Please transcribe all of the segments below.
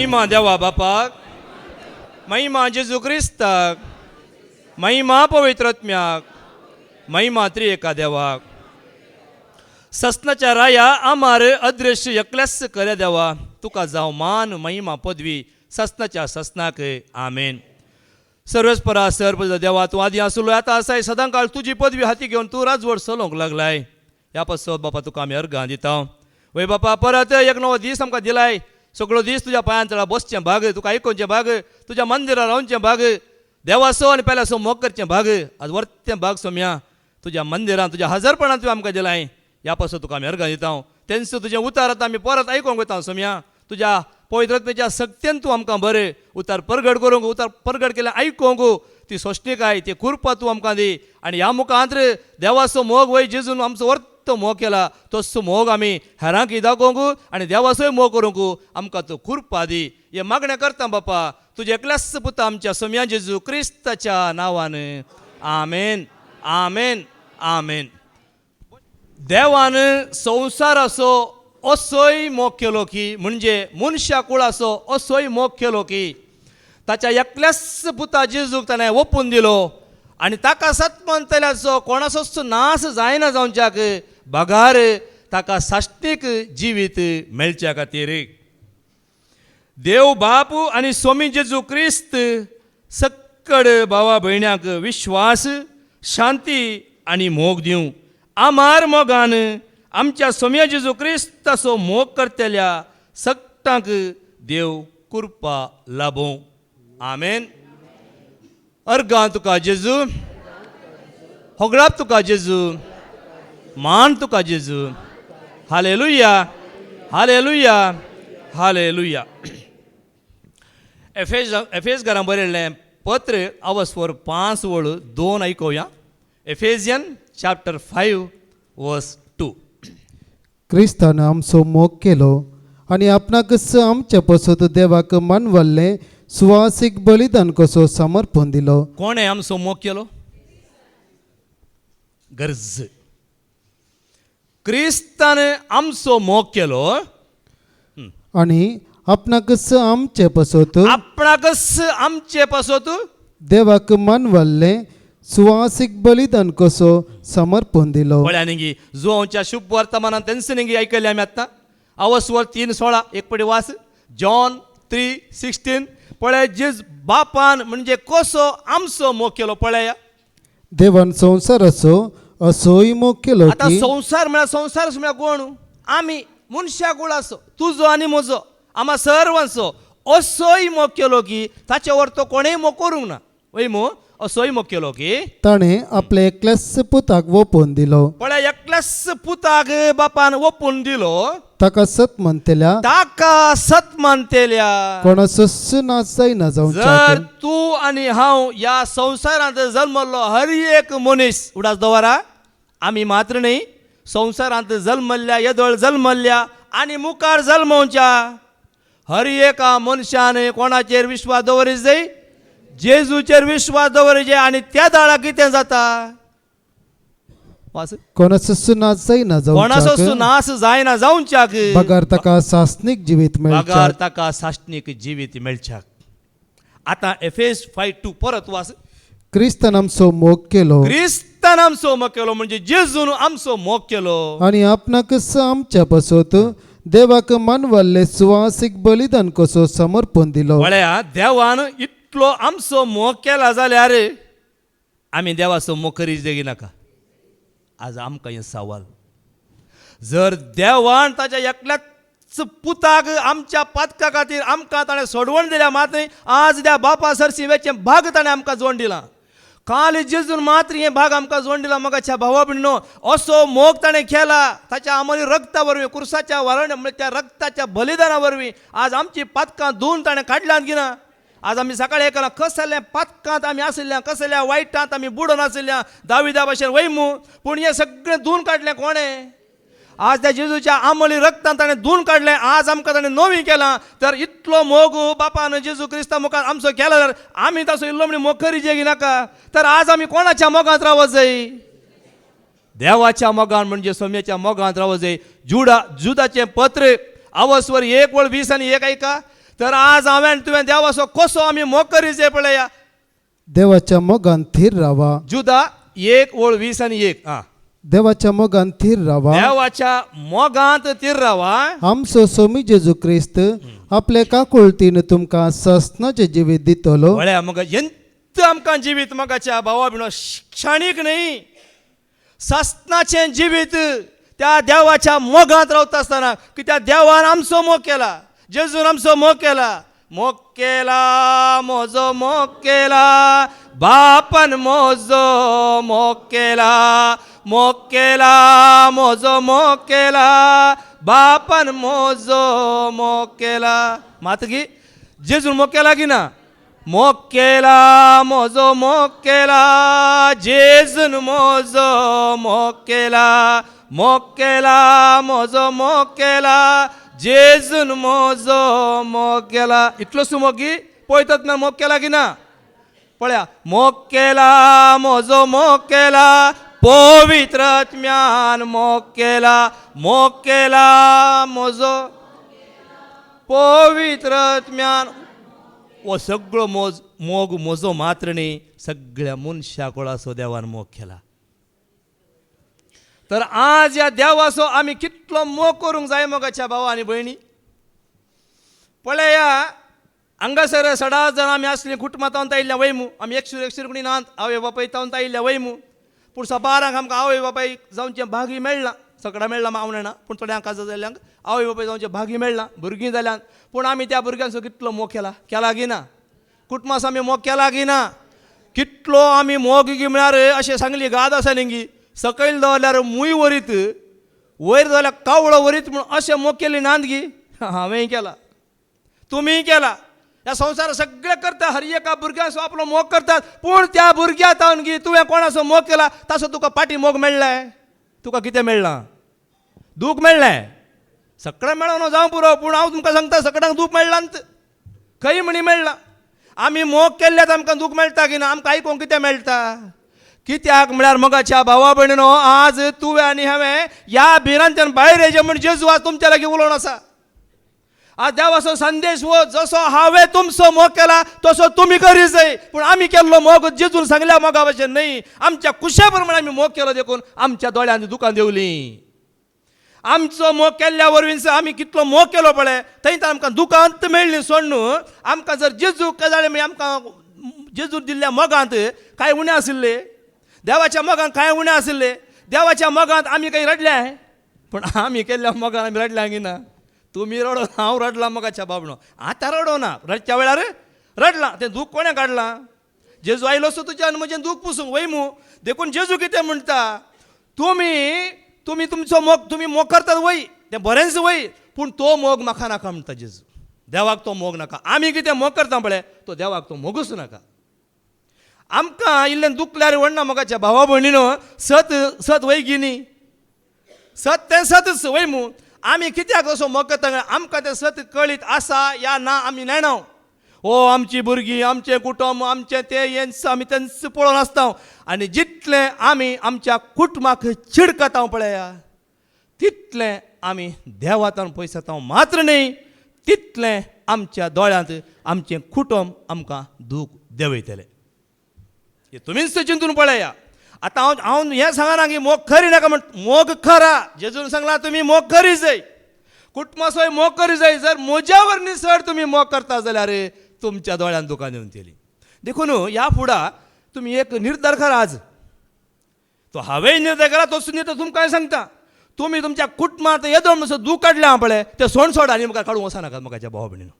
महिमा देवा बापाक, महिमा जेजू क्रिस्ताक, महिमा पवित्रात्म्याक, महिमा त्रिएका देवाक. ससनाच्या राया आमार अदृश्य एकल्यास कर्या देवा, तुका जाव मान महिमा पदवी ससनाच्या ससनाक. आमेन. सर्वेस्परा सर्व देवा, तू आदी आसलो आता असाय सदांकाळ तुझी पदवी हाती घेऊन तू राजवड चलोवंक लागलाय. ह्या पासत बापा तुका आमी अर्गां दिता. वय बापा परत एक नवो दीस आमकां दिलाय. सगळो दीस तुज्या पांयां तळा बसचें भाग, तुका आयकोवचें भाग, तुज्या मंदिरां रावचें भाग, देवासो आनी पेल्यासो मोग करचें भाग. आज वर्तें भाग सोम्या तुज्या मंदिरांत तुज्या हजरपणांत तुवें आमकां दिलाय. ह्या पासत तुका आमी अर्गां दिता. तेंच तुजें उतार आतां आमी परत आयकोंक वयता सोम्या. तुज्या पवित्रत्वेच्या शक्तीन तूं आमकां बरें उतार परगट करूंक, उतार परगट केलें आयकोंक, ती सोश्टिकाय ती कृपा तूं आमकां दी. आनी ह्या मुखांत देवाचो मोग वय जेजून आमचो वर्त मोग केला, तसो मोग आमी हेरांक दाखोवंक आनी देवाचोय मोग करूंक आमकां तूं कृपा दी. हे मागणें करता बापा तुजे एकल्याच पुता आमच्या सोम्या जेजू क्रिस्ताच्या नांवान. आमेन, आमेन, आमेन. देवान संवसाराचो असोय मोग केलो की, म्हणजे मनशा कुळाचो असोय मोग केलो की ताच्या एकल्याच पुता जेजूक ताणें ओपून दिलो. आनी ताका सत्मंतल्याचो कोणाचोच नाश जायना जावच्याक बगार ताका साश्टीक जिवीत मेळच्या खातीर देव बाप आनी स्वामी जेजू क्रिस्त सक्कड भावा भयण्याक विश्वास, शांती आनी मोग दिवं. आमार मोगान आमच्या सोम्या जेजू क्रिस्ताचो मोग करतल्या सक्तांक देव कृपा लाभो. आमेन. अर्गां तुका जेजू, होगळाप तुका जेजू, मान तुका जेजू. Hallelujah, hallelujah, hallelujah. एफेसकारांक बरयल्लें पत्र अवस्वर 5:2 आयकोवया. एफेजियन चॅप्टर 5 वर्स 2. क्रिस्तान आमचो मोग केलो आनी आपणाकच आमच्या पसत देवाक मानवल्लें सुवासीक बलिदान कसो समर्पण दिलो. कोणें आमचो मोग केलो? गरज. क्रिस्तान आमचो मोग केलो आनी आपणाकच आमचे पसत देवाक मानवल्लें सुवासीक बलिदान कसो समर्पण दिलो. पळया न्ही जुवांच्या शुभ वर्तमानांत तेंच न्ही आयकले आमी आतां. अवस्वर 3:16 एक पटी वास. जॉन 3:16. पळय जेज बापान म्हणजे कसो आमचो मोग केलो पळया. देवान संवसाराचो असोय मोग केलो आतां की संवसार म्हळ्यार कोण? आमी मनशा कुळाचो, तुजो आनी म्हजो, आम्हा सर्वांचो असोय मोग केलो की ताचे वर तो कोणेय मोग करूंक ना. वय मो असोय मोग केलो की ताणें आपल्या एकल्याच पुताक ओपून दिलो. पळय एकल्याच पुताक बापान ओपून दिलो. ताका सत म्हणतेल्या कोणाचोच नाश जायना जर जावंक. तू आनी हांव ह्या संवसारांत जल्मल्लो हर एक मनीस उडास दवरा, आमी मात्र न्ही संवसारांत जल्मल्ल्या येदोळ जल्मल्ल्या आनी मुखार जल्मोवच्या हर एका मनशान कोणाचेर विश्वास दवरचो जाय? जेजूचेर विश्वास दवरचें. आनी त्या दाळा कितें जाता? कोणाचोच नाश जायना कोणाचोच जावंक. नाश जायना जावच्याक बगार ताका सासनीक जिवीत बगार मेळच्याक. ताका साश्टीक जिवीत मेळच्याक. आतां एफेस 5:2 परत वास. क्रिस्तान आमचो मोग केलो क्रिस्तान आमचो मोग केलो म्हणजे जेजून आमचो मोग केलो आनी आपणाकच आमच्या पसत देवाक मानवल्लें सुवासीक बलिदान कसो समर्पण दिलो. पळया देवान इतलो आमचो मोग केला जाल्यार आमी देवाचो मोग करीच देगी नाका. आज आमकां हे सवाल. जर देवान ताच्या एकल्याच पुताक आमच्या पातका खातीर आमकां ताणें सोडवण दिल्या, मात्र आज त्या बापा सरसी वेचें भाग ताणें आमकां जोड दिला. काल जेजून मात्र हे भाग आमकां जोड दिला. मगाच्या भावा भयणीनो, असो मोग ताणें केला ताच्या अमोली रक्ता वरवीं, कुर्साच्या वरण म्हणजे त्या रक्ताच्या बलिदाना वरवीं आज आमची पातकां धुवन ताणें काडल्यात की ना. आज आमी सकाळी आयकलां कसल्या पातकांत आमी आशिल्ल्या, कसल्या वायटांत आमी बुडोवन आशिल्ल्या दाविदा भाशेन वयमू, पूण हें सगळें धुवन काडलें कोणें? आज त्या जेजूच्या आमोली रक्तान ताणें धुवन काडलें. आज आमकां ताणें नवीं केलां. तर इतलो मोग बापान जेजू क्रिस्ता मुखार आमचो केला जाल्यार आमी ताचो इल्लो म्हणी मोग करी जेगी नाका. तर आज आमी कोणाच्या मोगांत रावत जाय? देवाच्या मोगान म्हणजे सोम्याच्या मोगांत रावत जाय. जुदाचें पत्र अवस्वर 1:20 आनी 1 ऐका. तर आज हांवें तुवें देवाचो कसो आमी मोग करीचे पळया. देवाच्या मोगान थीर रावा. जुदा 1:20 हां. देवाच्या मोगान थीर रावा. देवाच्या मोगांत तीर रावा. आमचो सोमी जेजू क्रिस्त आपल्या काकुळतीन तुमकां ससनाचें जिवीत दितलो. वळ्या मग ಎಂತ आमकां जिवीत मोगाच्या भावा बिणो क्षणीक न्ही, ससनाचें जिवीत त्या देवाच्या मोगांत रावता आसतना. कित्याक देवान आमचो मोग केला, जेजून आमचो मोग केला. मोग केला म्हजो मोग केला, बापान म्हजो मोग केला. मोग केला म्हजो मोग केला, बापान म्हजो मोग केला. मातगी जेजून मोग केला की ना? मोग केला म्हजो मोग केला, जेजून म्हजो मोग केला. मोग केला म्हजो मोग केला, जेजून म्हजो मोग केला. इतलोच मोगी पळयतात ना मोग केला की ना? पळया, मोग केला म्हजो मोग केला, पवित्र आत्म्यान मोग केला. मोग केला म्हजो पवित्र आत्म्यान. वो सगळो मोग म्हजो मात्र न्ही, सगळ्या मनशाक असो देवान मोग केला. तर आज या देवाचो आमी कितलो मोग करूंक जाय मोगाच्या भावा आनी भयणी. पळया, हांगासर 16 जाण आमी आसली कुटुंबांत आयिल्ल्या वयमू. आमी एकशे कोणी नात, आवय बापाय तावन आयिल्ल्या वयमू. पूण सबारांक आमकां आवय बापाय जावचें भागी मेळना. सगळ्यां मेळना हांव म्हणना, पूण थोड्यांक काजा जाल्ल्यांक आवय बापाय जावचें भागी मेळना, भुरगीं जाल्यांत. पूण आमी त्या भुरग्यांचो कितलो मोग केला की ना? कुटुंबाचो आमी मोग केला की ना? कितलो आमी मोग गी म्हळ्यार अशें सांगली गाद आसा न्ही, सकयल दवरल्यार मूय वरीत, वयर जाल्यार कावळो वरीत म्हणून अशें मोग केली नात गी. हांवेंय केला, तुमीय केला. ह्या संवसारात सगळे करता, हर एका भुरग्याचो आपलो मोग करतात. पूण त्या भुरग्या तावन गी तुवें कोणाचो मोग केला ताचो तुका फाटीं मोग मेळ्ळाय? तुका कितें मेळ्ळां? दूख मेळ्ळें. सगळें मेळोन जावं पुरो, पूण हांव तुमकां सांगता सगळ्यांक दूख मेळ्ळांत, खंय म्हणी मेळ्ळां. आमी मोग केल्ल्यात आमकां दूख मेळटा की ना? आमकां आयकूंक कितें मेळटा? कित्याक म्हळ्यार मोगाच्या भावा भयणीनो, आज तुवें आनी हांवें ह्या भिरांतल्यान भायर येचें म्हण जेजू आज तुमच्या लागीं उलोवन आसा. आज देवाचो संदेश हो, जसो हांवें तुमचो मोग केला तसो तुमी करी जाय. पूण आमी केल्लो मोग जेजून सांगल्या मोगा भशेन न्ही. आमच्या कुशे प्रमाणे आमी मोग केलो देखून आमच्या दोळ्यांनी दुकां देंवलीं. आमचो मोग केल्ल्या वरवीं आमी कितलो मोग केलो पळय, थंय तर आमकां दुकांत मेळ्ळी सोड न्हू. आमकां जर जेजू जालें म्हणजे आमकां जेजू दिल्ल्या मोगांत कांय उणें आशिल्लें? देवाच्या मोगांत कांय उणें आशिल्लें? देवाच्या मोगांत आमी काही रडल्या? पूण आमी केल्ल्या मोगान आमी रडल्या की ना? तुमी रडो, हांव रडलां मोगाच्या बाबणो. आतां रडोना, रडच्या वेळार रडलां. तें दूख कोणें काडलां? जेजू आयलो सो तुज्यान म्हजें दूख पुसूंक वयमू. देखून जेजू कितें म्हणटा? तुमी तुमचो मोग तुमी मोग करतात वय, तें बरेंच वय, पूण तो मोग म्हाका नाका म्हणटा जेजू. देवाक तो मोग नाका. आमी कितें मोग करता पळय तो देवाक तो मोगूच नाका. आमकां इल्लें दुखल्यार व्हडना मोगाच्या भावा भयणीनो. सत वय न्ही, सत तें सतच वयमू. आमी कित्याक असो मोग करता? आमकां तें सत कळीत आसा या ना आमी नेणाव. हो आमची भुरगीं, आमचें कुटुंब, आमचें तें हेंच आमी तेंच पळोवन आसता. आनी जितलें आमी आमच्या कुटुंबाक चिडकता पळया, तितलें आमी देवातान पयसता मात्र न्ही, तितलें आमच्या दोळ्यांत आमचें कुटुंब आमकां दूख देंवयतलें. हे तुमीच चिंतून पळया. आतां हांव हें सांगना की मोग खरी नाका म्हण. मोग खरा, जेजून सांगला तुमी मोग करी जाय, कुटुंबाचोय मोग करी जाय. जर म्हज्या वरवीं चड तुमी मोग करता जाल्यार तुमच्या दोळ्यान दुकान येवंतली. देखून ह्या फुडां तुमी एक निर्धार करा. आज तो हांवेंय निर्धार केला, तसो निर्धार तुमकां सांगता. तुमी तुमच्या कुटुंबांत येदो म्हणसर दूख काडलें पळय, तें सोड आनी म्हाका काडूंक वचनाकात मोगाच्या भावा भयणीनो.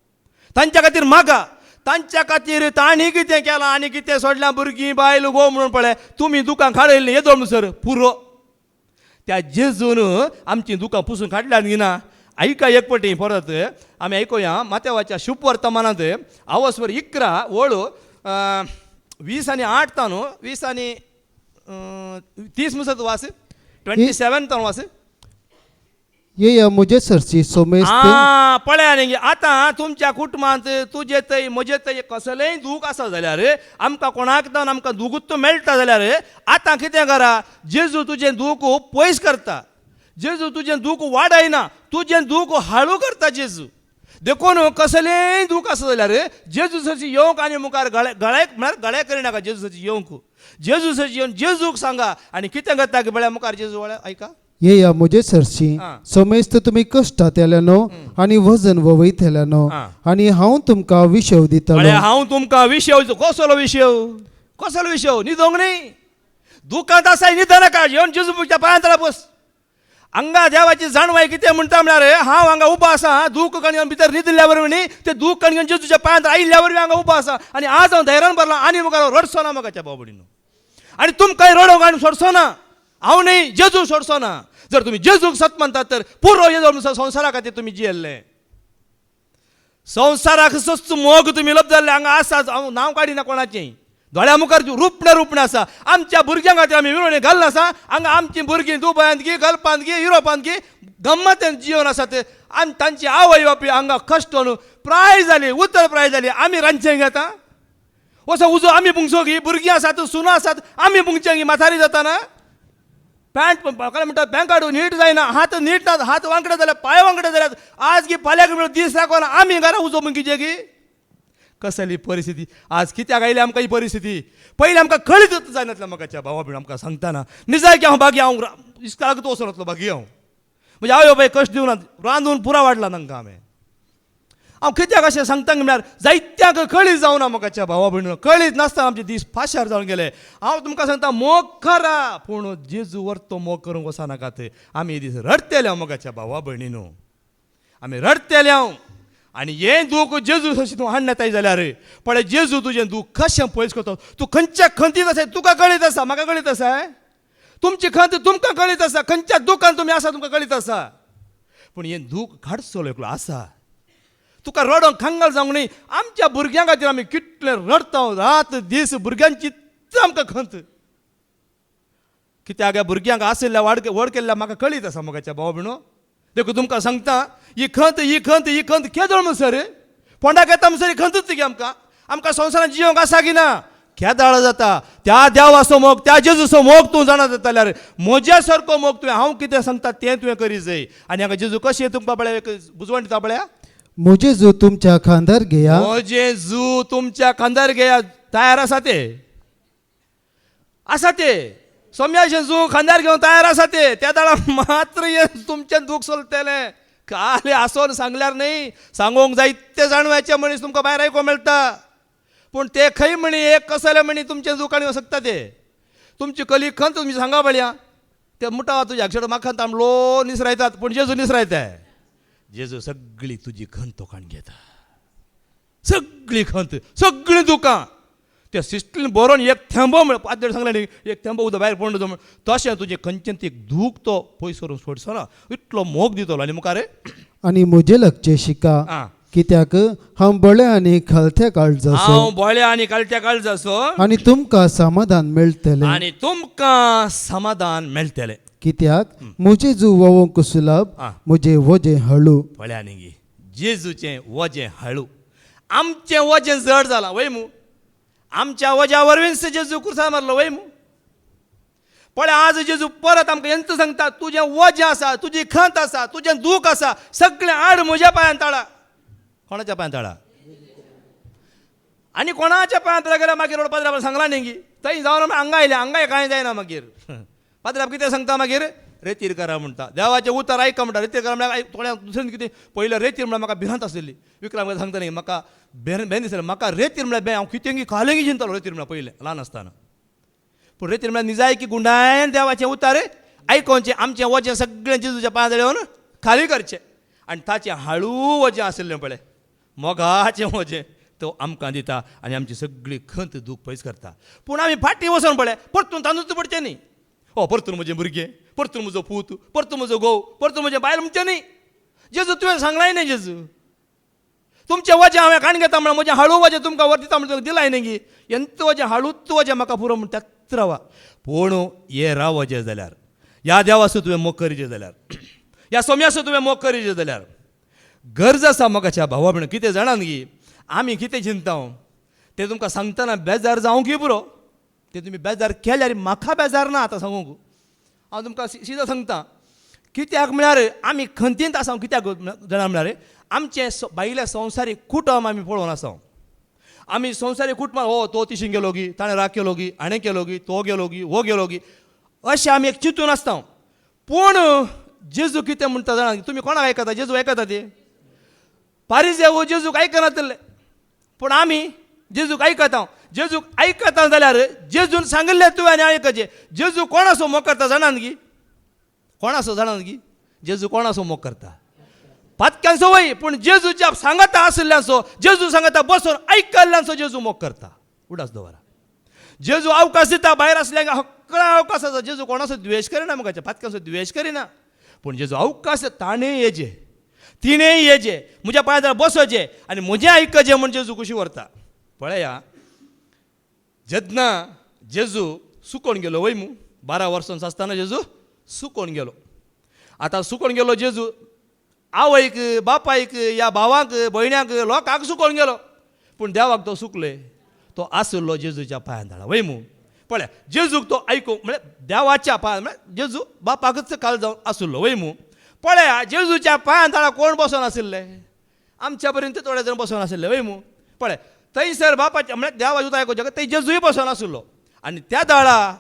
तांच्या खातीर मागा, तांच्या खातीर तांणी कितें केलां आनी कितें सोडल्यां, भुरगीं बायल गो म्हणून पळय तुमी दुकां काडयल्लीं येदो म्हणसर पुरो. त्या जेजून आमचीं दुकां पुसून काडल्यात गी ना. ऐका एक पटी परत आमी आयकुया माथेवाच्या शुभ वर्तमानांत आवस्वर 11 वळ 20 आनी 8 ता न्हू, 20 आनी 30 म्हणसर वास, 27 ता वास. ये मुझे सरची सोमेस पळया न्ही. आतां तुमच्या कुटुंबांत तुजे थंय म्हजे थंय कसलेंय दूख आसा जाल्यार, आमकां कोणाक जावन आमकां दूख मेळटा जाल्यार आतां कितें करा? जेजू तुजें दूख पयस करता. जेजू तुजें दूख वाडयना, तुजें दूख हळू करता जेजू. देखून कसलेंय दूख आसा जाल्यार जेजूसाची येवंक आनी मुखार गळ्याक म्हळ्यार गळ्या करिनाका जेजूसाची येवंक. जेजूसाची येवन जेजूक सांगा आनी कितें करता की बळ्या मुखार जेजू वळ्या ऐका. ये या मुझे सरशी हा. सोमेस्त तुम्ही कष्टात येल्यानो आणि वजन वयतल्यानो हा. आणि हांव तुमकां विशव दितलो. बळ्या हांव तुमकां विशव कसलो विशव न्हिदोंक न्ही. दुखांत आसाय न्हिद नाका. येवन जेजूच्या पांयां तळा बस. हांगा देवाची जाणवाय कितें म्हणटा म्हळ्यार हांव हांगा उबो आसा दूख कणगेन भितर न्हिदल्या वरवीं न्ही ते दूख कणगेन जेजूच्या पांयां आयिल्ल्या वरवीं हांगा उबो आसा आनी आज हांव धैर्यान भरला आनी मुखार रडचो ना म्हाका बाबा भयणीनो. आनी तुमकांय रडोंक आनी सोडचो ना. हांव न्ही जेजू सोडचो ना. जर तुम्ही जेजूक सत म्हणटात तर पुरो येजो संवसारा खातीर तुम्ही जियेल्ले. संवसाराक सस्त मोग तुम्ही लब जाल्ले हांगा आसाच. हांव नांव काडिना कोणाचें. दोळ्या मुखार रुपणे आसा. आमच्या भुरग्यां खातीर आमी मिळोवणी घालना आसा. हांगा आमची भुरगीं दुबयांत गी गल्पांत गी युरोपांत गी गम्मतेन जिवन आसा ते आनी तांची आवय बापूय हांगा कश्ट न्हू प्राय जाली उतर प्राय जाली. आमी रांदचें घेता वचो उजो आमी पुंगसो घी. भुरगीं आसात सुनो आसात आमी पुंगचें घी. म्हातारी जाता ना पॅन्ट काय म्हणटा बँक काडून नीट जायना. हात नीट ना. हात वांकडे जाल्यात पांय वांकडे जाल्यात. आज गी फाल्याक मिळून दीस राखोना आमी घरा उजो मुंगीचे गी. कसली परिस्थिती आज कित्याक आयली आमकां ही परिस्थिती. पयलीं आमकां कळीत जायनातलें म्हाकाच्या भावा भयण आमकां सांगताना निजाय की हांव बागी हांव इस्कालाक वचून वतलो बागी हांव. म्हणजे आवय बाय कश्ट दिवना रांदून पुरा वाडला तांकां हांवें. हांव कित्याक अशें सांगता म्हळ्यार जायत्यांक कळीत जावना म्हाकाच्या भावा भयण. कळीत नासतना आमचे दीस फाशार जावन गेले. हांव तुमकां सांगता मोग करा पूण जेजू व्हरतो मोग करूंक वचनाकात. आमी हे दीस रडतेले हांव म्हाकाच्या भावा भयणीनो. आमी रडतेले हांव आनी हें दूख जेजू अशें तूं हाडून येताय जाल्यार पळय जेजू तुजें दूख कशें पयस करता. तूं खंयच्या खंतीत आसा तुका कळीत आसा म्हाका कळीत आसा. तुमची खंत तुमकां कळीत आसा. खंयच्या दुखान तुमी आसा तुमकां कळीत आसा. पूण हें दूख काडचो एकलो आसा. तुका रडोंक खांगाल जावंक न्ही. आमच्या भुरग्यां खातीर आमी कितले रडता रात दीस. भुरग्यांची आमकां खंत कित्याक भुरग्यांक आशिल्ल्या व्हड केल्ल्या म्हाका कळीत आसा मोगाच्या भाव भयणो. देखून तुमकां सांगता ही खंत केदळ म्हूण सर फोंडाक येता म्हणसर ही खंतूच गी आमकां. आमकां संवसारांत जियोंक आसा की ना केदाळ जाता. त्या देवाचो मोग त्या जेजूचो मोग तूं जाणा जाल्यार म्हज्या सारको मोग तुवें हांव कितें सांगता तें तुवें करी जाय. आनी हांगा जेजू कशें तुमकां पळय बुजवण दिता पळया. मुझे जो तुमच्या खांदार घेया म्हजें जू तुमच्या खांदार घेया तयार आसा ते सोम्याचें जू खांदार घेवन तयार आसा ते. त्या दाळा मात्र येवन तुमचें दूख सोलतलें. काले आसोन सांगल्यार न्ही सांगोंक जायते जाणवायचे मनीस तुमकां भायर आयको मेळटा. पूण ते खंय म्हणी एक कसले म्हणी तुमचें दूख आनी सकता ते तुमची कली खंत तुमी सांगा बळया. ते मुठा तुज्या अक्षर म्हाका खंत आमलो निसरायतात पूण जेजू निसरायताय. जेजू सगळी तुजी खंत तोखाण घेता. सगळी खंत सगळीं दुखां त्या सिस्टीन बरोवन एक थेंबो म्हळ्यार पाद्दर सांगलें न्ही एक थेंबो उदक भायर पडून म्हण तशें तुजें खंयचें ते दूख तो पयस करून सोडचो ना. इतलो मोग दितलो आनी मुखार आणि मुझे लक्षे शिका कित्याक हांव बळे आनी खालत्या काळजाचो हांव बोळे आनी कालत्या काळजाचो आणि तुमकां समाधान मेळटलें. आनी तुमकां समाधान मेळटलें. कित्याक मुझे जू वोवंक सुलभ मुझे वजें हळू. पळया न्ही गे जेजूचें वजें हळू. आमचें वजें जड जालां वय मू. आमच्या वजा वरवींच जेजू कुर्सार मारलो वय मू. पळय आज जेजू परत आमकां येंत सांगता तुजें वजें आसा तुजी खंत आसा तुजें दूख आसा सगळें हाड म्हज्या पांयां ताळा. कोणाच्या पांयां ताळा आनी कोणाच्या पांयां ताळा गेल्यार मागीर पाद्राब सांगला न्ही गी थंय जावन हांगा आयलें हांगाय कांय जायना. मागीर पाद्राब कितें सांगता मागीर रेतीर करा म्हणटा. देवाचें उतर आयका म्हणटा. रेतीर करा म्हळ्यार थोड्या दुसरें कितें पयलें रेतीर म्हळ्यार म्हाका भिरांत आसलेली. विक्रम सांगता न्ही म्हाका भेन दिसलें म्हाका रेतीर म्हळ्यार हांव कितें खालेंगी चिंतलो रेतीर म्हळ्यार पयलें ल्हान आसतना. पूण रेतीर म्हळ्यार निजाय की गुंडायन देवाचें उतर आयकोनचें आमचें वजें सगळें जेजूच्या पांयां येवन खाली करचें आनी ताचें हळू वजें आशिल्लें पळय मोगाचें वजें तो आमकां दिता आनी आमची सगळी खंत दूख पयस करता. पूण आमी फाटीं वचोन पळय परतून तांदूच पडचें न्ही. परतून म्हजें भुरगें परतून म्हजो पूत परतून म्हजो घोव परतून म्हजें बायल म्हणचें न्ही. जेजू तुवें सांगलाय न्ही जेजू तुमचें वजें हांवें काण घेता म्हळ्यार म्हजें हळू वजें तुमकां वर दिता म्हणून दिलाय न्ही गी. एंत वजें हळूच वजें म्हाका पुरो म्हण त्याच रावा. पूण हे राव वजें जाल्यार ह्या देवाचो तुवें मोग करीचें जाल्यार ह्या सोम्याचो तुवें मोग करीचें जाल्यार गरज आसा मोगाच्या भावा भयण. कितें जाणात गी आमी कितें चिंता तें तुमकां सांगतना बेजार जावंक की पुरो. तें तुमी बेजार केल्यार म्हाका बेजार ना. आतां सांगूंक हांव तुमकां सिदा सांगता कित्याक म्हळ्यार आमी खंतींत आसा कित्याक जाणा म्हळ्यार आमचे बायले संवसारीक कुटुंब आमी पळोवन आसा आमी संवसारीक कुटुंबां हो तो तिशीन गेलो गी ताणें राग केलो गी हाणें केलो गी तो गेलो गी हो गेलो गी अशें आमी एक चिंतून आसता पूण जेजू कितें म्हणटा जाणा तुमी कोणाक आयकता जेजू आयकता ते पारिजे हो जेजूक आयकनातले पूण आमी जेजूक आयकता जेजूक आयकता जाल्यार जेजून सांगिल्लें तुवें आनी आयकचें जेजू कोणासो मोग करता जाणात गी कोणासो जाणात गी जेजू कोणासो मोग करता पातक्यांचो वय पूण जेजूच्या सांगता आशिल्ल्यांचो जेजू सांगता बसून आयकल्ल्यांचो जेजू मोग करता उडास दवरा जेजू अवकाश दिता भायर आसल्यांक हक्कळा अवकाश आसा जेजू कोणाचो द्वेश करिना मुखाचे पातक्यांचो द्वेश करिना पूण जेजू अवकाश ताणें येजे तिणेंय येजे म्हज्या पांयार बसोचें आनी म्हजें आयकचें म्हण जेजू कशी व्हरता पळया जेन्ना जेजू सुकोवन गेलो वय 12 वर्सांचो आसतना जेजू सुकोवन गेलो आतां सुकोवन गेलो जेजू आवयक बापायक या भावाक भयण्याक लोकांक सुकोवन गेलो पूण देवाक तो सुकले तो आसलो जेजूच्या पांयां वय पळया जेजूक तो आयकूंक म्हळ्यार देवाच्या पांयां म्हळ्यार जेजू बापाकच काल जावन आसलो वय पळया जेजूच्या पांयां कोण बसोन आशिल्ले आमच्या पर्यंत थोडे जाण बसोन आशिल्ले वय पळय थंयसर बापाच्या म्हळ्यार देवा उतर आयकूंक थंय जेजूय बसोन आशिल्लो आनी त्या दाळा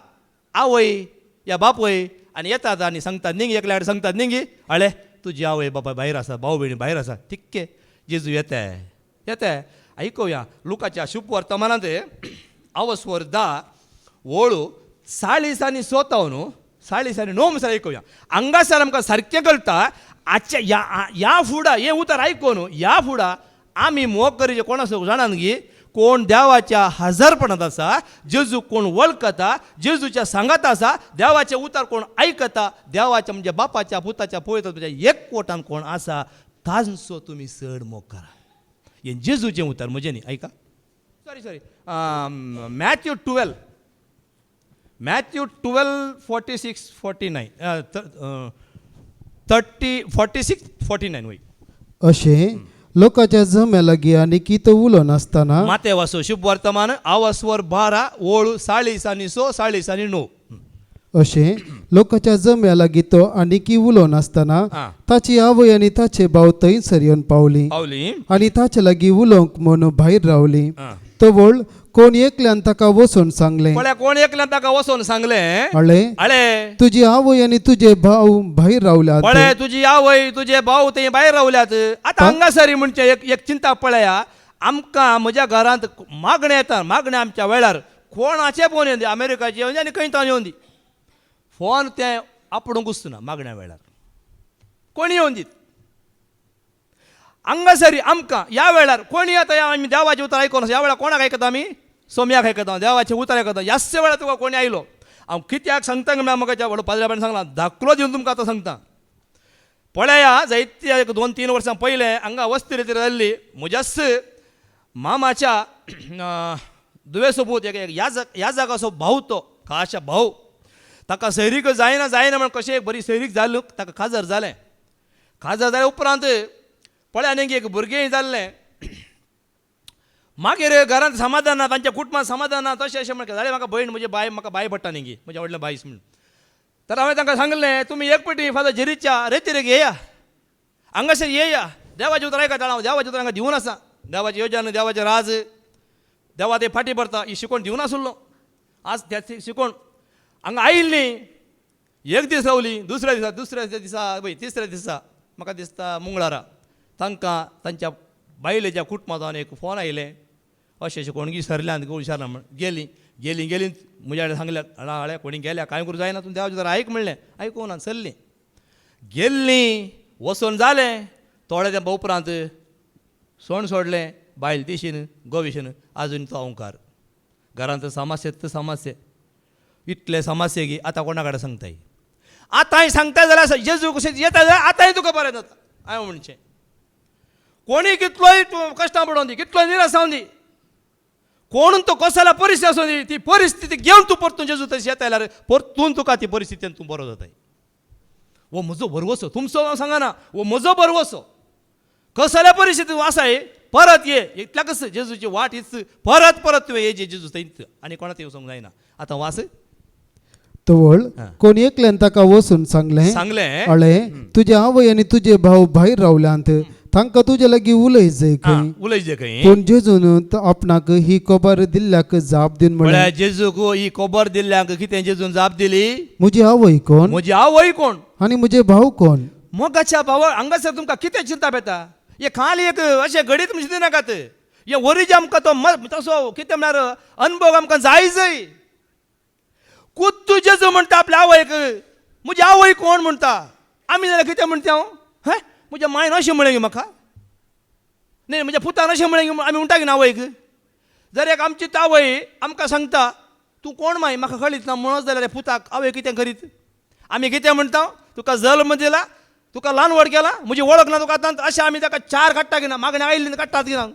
आवय या बापय आनी येतात आनी सांगतात न्ही एकल्यार सांगतात न्ही हळे तुजी आवय बापा भायर आसा भाऊ भयणी भायर आसा ठिक्के जेजू येताय आयकुया लुकाच्या शुभ वर्तमानांत आवस्वर 10 वळू 40 आनी 17 न्हू 40 आनी 9 म्हणसर आयकुया हांगासर आमकां सारकें कळटा आजच्या ह्या फुडा हें उतर आयकून ह्या फुडा आमी मोग करीचे कोण आसा जाणात गी कोण देवाच्या हजरपणांत आसा जेजू कोण वळखता जेजूच्या सांगात आसा देवाचें उतर कोण आयकता देवाच्या म्हणजे बापाच्या पुताच्या पळयता तुज्या एकवटान कोण आसा तांचो तुमी चड मोग करा हें जेजूचें उतर म्हजें न्ही आयका सॉरी मॅथ्यू 12 46 49 30 46 49 वय अशें लोकांच्या जम्या लागीं आनी कितें उलोवन आसतना माते वासो शुभ वर्तमान आवस्वर 12 वळू 40 आनी 6 40 आनी 9 अशें लोकांच्या जम्या लागीं तो आनीकी उलोवन आसतना ताची आवय आनी ताचे भाव थंयसर येवन पावली आनी ताचे लागीं उलोवंक म्हूण भायर रावली तवळ कोण एकल्यान ताका वचून सांगलें कोण एकल्यान ताका वचून सांगलें हळे तुजी आवय आनी तुजे भाव भायर रावल्यात पळय तुजी आवय तुजे भाव थंय भायर रावल्यात आतां हांगासरी म्हणजे एक चिंता पळया आमकां म्हज्या घरांत मागणे येता मागणे आमच्या वेळार कोणाचे फोन येवन दी अमेरिकाचे येवन दी आनी खंय तावन येवन दी फोन तें आपणूक घुसना मागण्या वेळार कोणी येवन दीत हांगासरी आमकां ह्या वेळार कोणी येता आमी देवाचें उतर आयकोन ह्या वेळार कोणाक आयकता आमी सोम्याक आयकता देवाचें उतर आयकता ह्याच वेळार तुका कोणी आयलो हांव कित्याक सांगता म्हळ्यार म्हाका व्हडलो पाद्र्यापण सांगला धाकलो दिवन तुमकां आतां सांगता पळया जायती 2-3 वर्सां पयलें हांगा वस्ती रिती जाल्ली म्हज्याच मामाच्या दुवेसोबूत ह्या जागाचो भाव तो खाशा भाव ताका सैरीक जायना म्हण कशें एक बरी सैरीक जालें ताका खाजर जालें उपरांत पळय आनीक एक भुरगें जाल्लें मागीर घरांत समाधान ना तांच्या कुटुंबांत समाधान ना तशें अशें म्हणटा जाल्यार म्हाका भयण म्हजी बाय म्हाका बाय पडटा न्ही म्हज्या व्हडल्या बायस म्हण तर हांवें तांकां सांगलें तुमी एक पटी फादर जेरीच्या रेतीरेक येया हांगासर येया देवाचें उतर आयकता हांव देवाचें उतर हांगा दिवन आसा देवाची योजन देवाचें राज देवा ते फाटी भरता ही शिकोवन दिवन आसलो आज त्या शिकोवन हांगा आयिल्ली एक दीस रावली दुसऱ्या दिसा तिसऱ्या दिसा म्हाका दिसता मंगळारा तांकां तांच्या बायलेच्या कुटुंबांतल्यान एक फोन आयलें अशें कोणगी सरल्यान विचारना म्हण गेली म्हज्या कडेन सांगल्या हळे कोणी गेल्या कांय करूं जायना तूं देवाचें जरा आयक म्हणलें आयकूं ना चल्लीं गेल्लीं वचून जालें थोडे तेंपा उपरांत सण सोडलें बायल दिशीन गोविशीन आजून तो ओंकार घरांत समस्या इतले समस्या गी आतां कोणा कडेन सांगताय आतांय सांगताय जाल्यार जेजू कशें येता जाल्यार आतांय तुका बरें जाता हांवें म्हणचें कोणी कितलोय कश्टां पडोवन दी कितलोय निराश जावन दी कोण तो कसल्या परिस्थिती आसूं दी ती परिस्थिती घेवन तूं परतून जेजू तशी येता जाल्यार परतून तुका ती परिस्थितीन तूं बरो जाताय वो म्हजो भरवसो तुमचो सांगना वो म्हजो भरवसो कसल्या परिस्थितींत आसाय परत ये इतल्याकच जेजूची वाट हीच परत तुवें ये जेजू थंयच आनी कोणा ते वचोंक जायना आतां वास तवळ कोण एकल्यान ताका वचून सांगले अळे तुझे आवय आणि तुझे भाऊ भायर रावल्यांत तांकां तुजे लागीं उलय जाय खंय उलयजे खंय पूण जेजून आपणाक ही खबर दिल्ल्याक जाप दिवन म्हळ्यार जेजूक ही खबर दिल्ल्याक कितें जेजून जाप दिली म्हजी आवय कोण म्हजी आवय कोण आनी म्हजे भाव कोण मोगाच्या भावा हांगासर तुमकां कितें चिंता बेता हे खाली एक अशें घडीत म्हणजे दिनाकात हे वरीज आमकां तो तसो कितें म्हळ्यार अनुभव आमकां जाय कुत्तू जेजू म्हणटा आपल्या आवयक म्हजी आवय कोण म्हणटा आमी जाल्यार कितें म्हणटा हांव म्हज्या मायन अशें म्हळें गे म्हाका न्ही म्हज्या पुतान अशें म्हळें आमी म्हणटा की ना आवयक जर एक आमची आवय आमकां सांगता तूं कोण माय म्हाका कळीत ना म्हणत जाल्यार पुताक आवय कितें करीत आमी कितें म्हणटा तुका जल्म दिला तुका ल्हान व्हड केला म्हजी वळख ना तुका आतां अशें आमी ताका चार काडटा की ना मागण्या आयिल्लीन काडटात की ना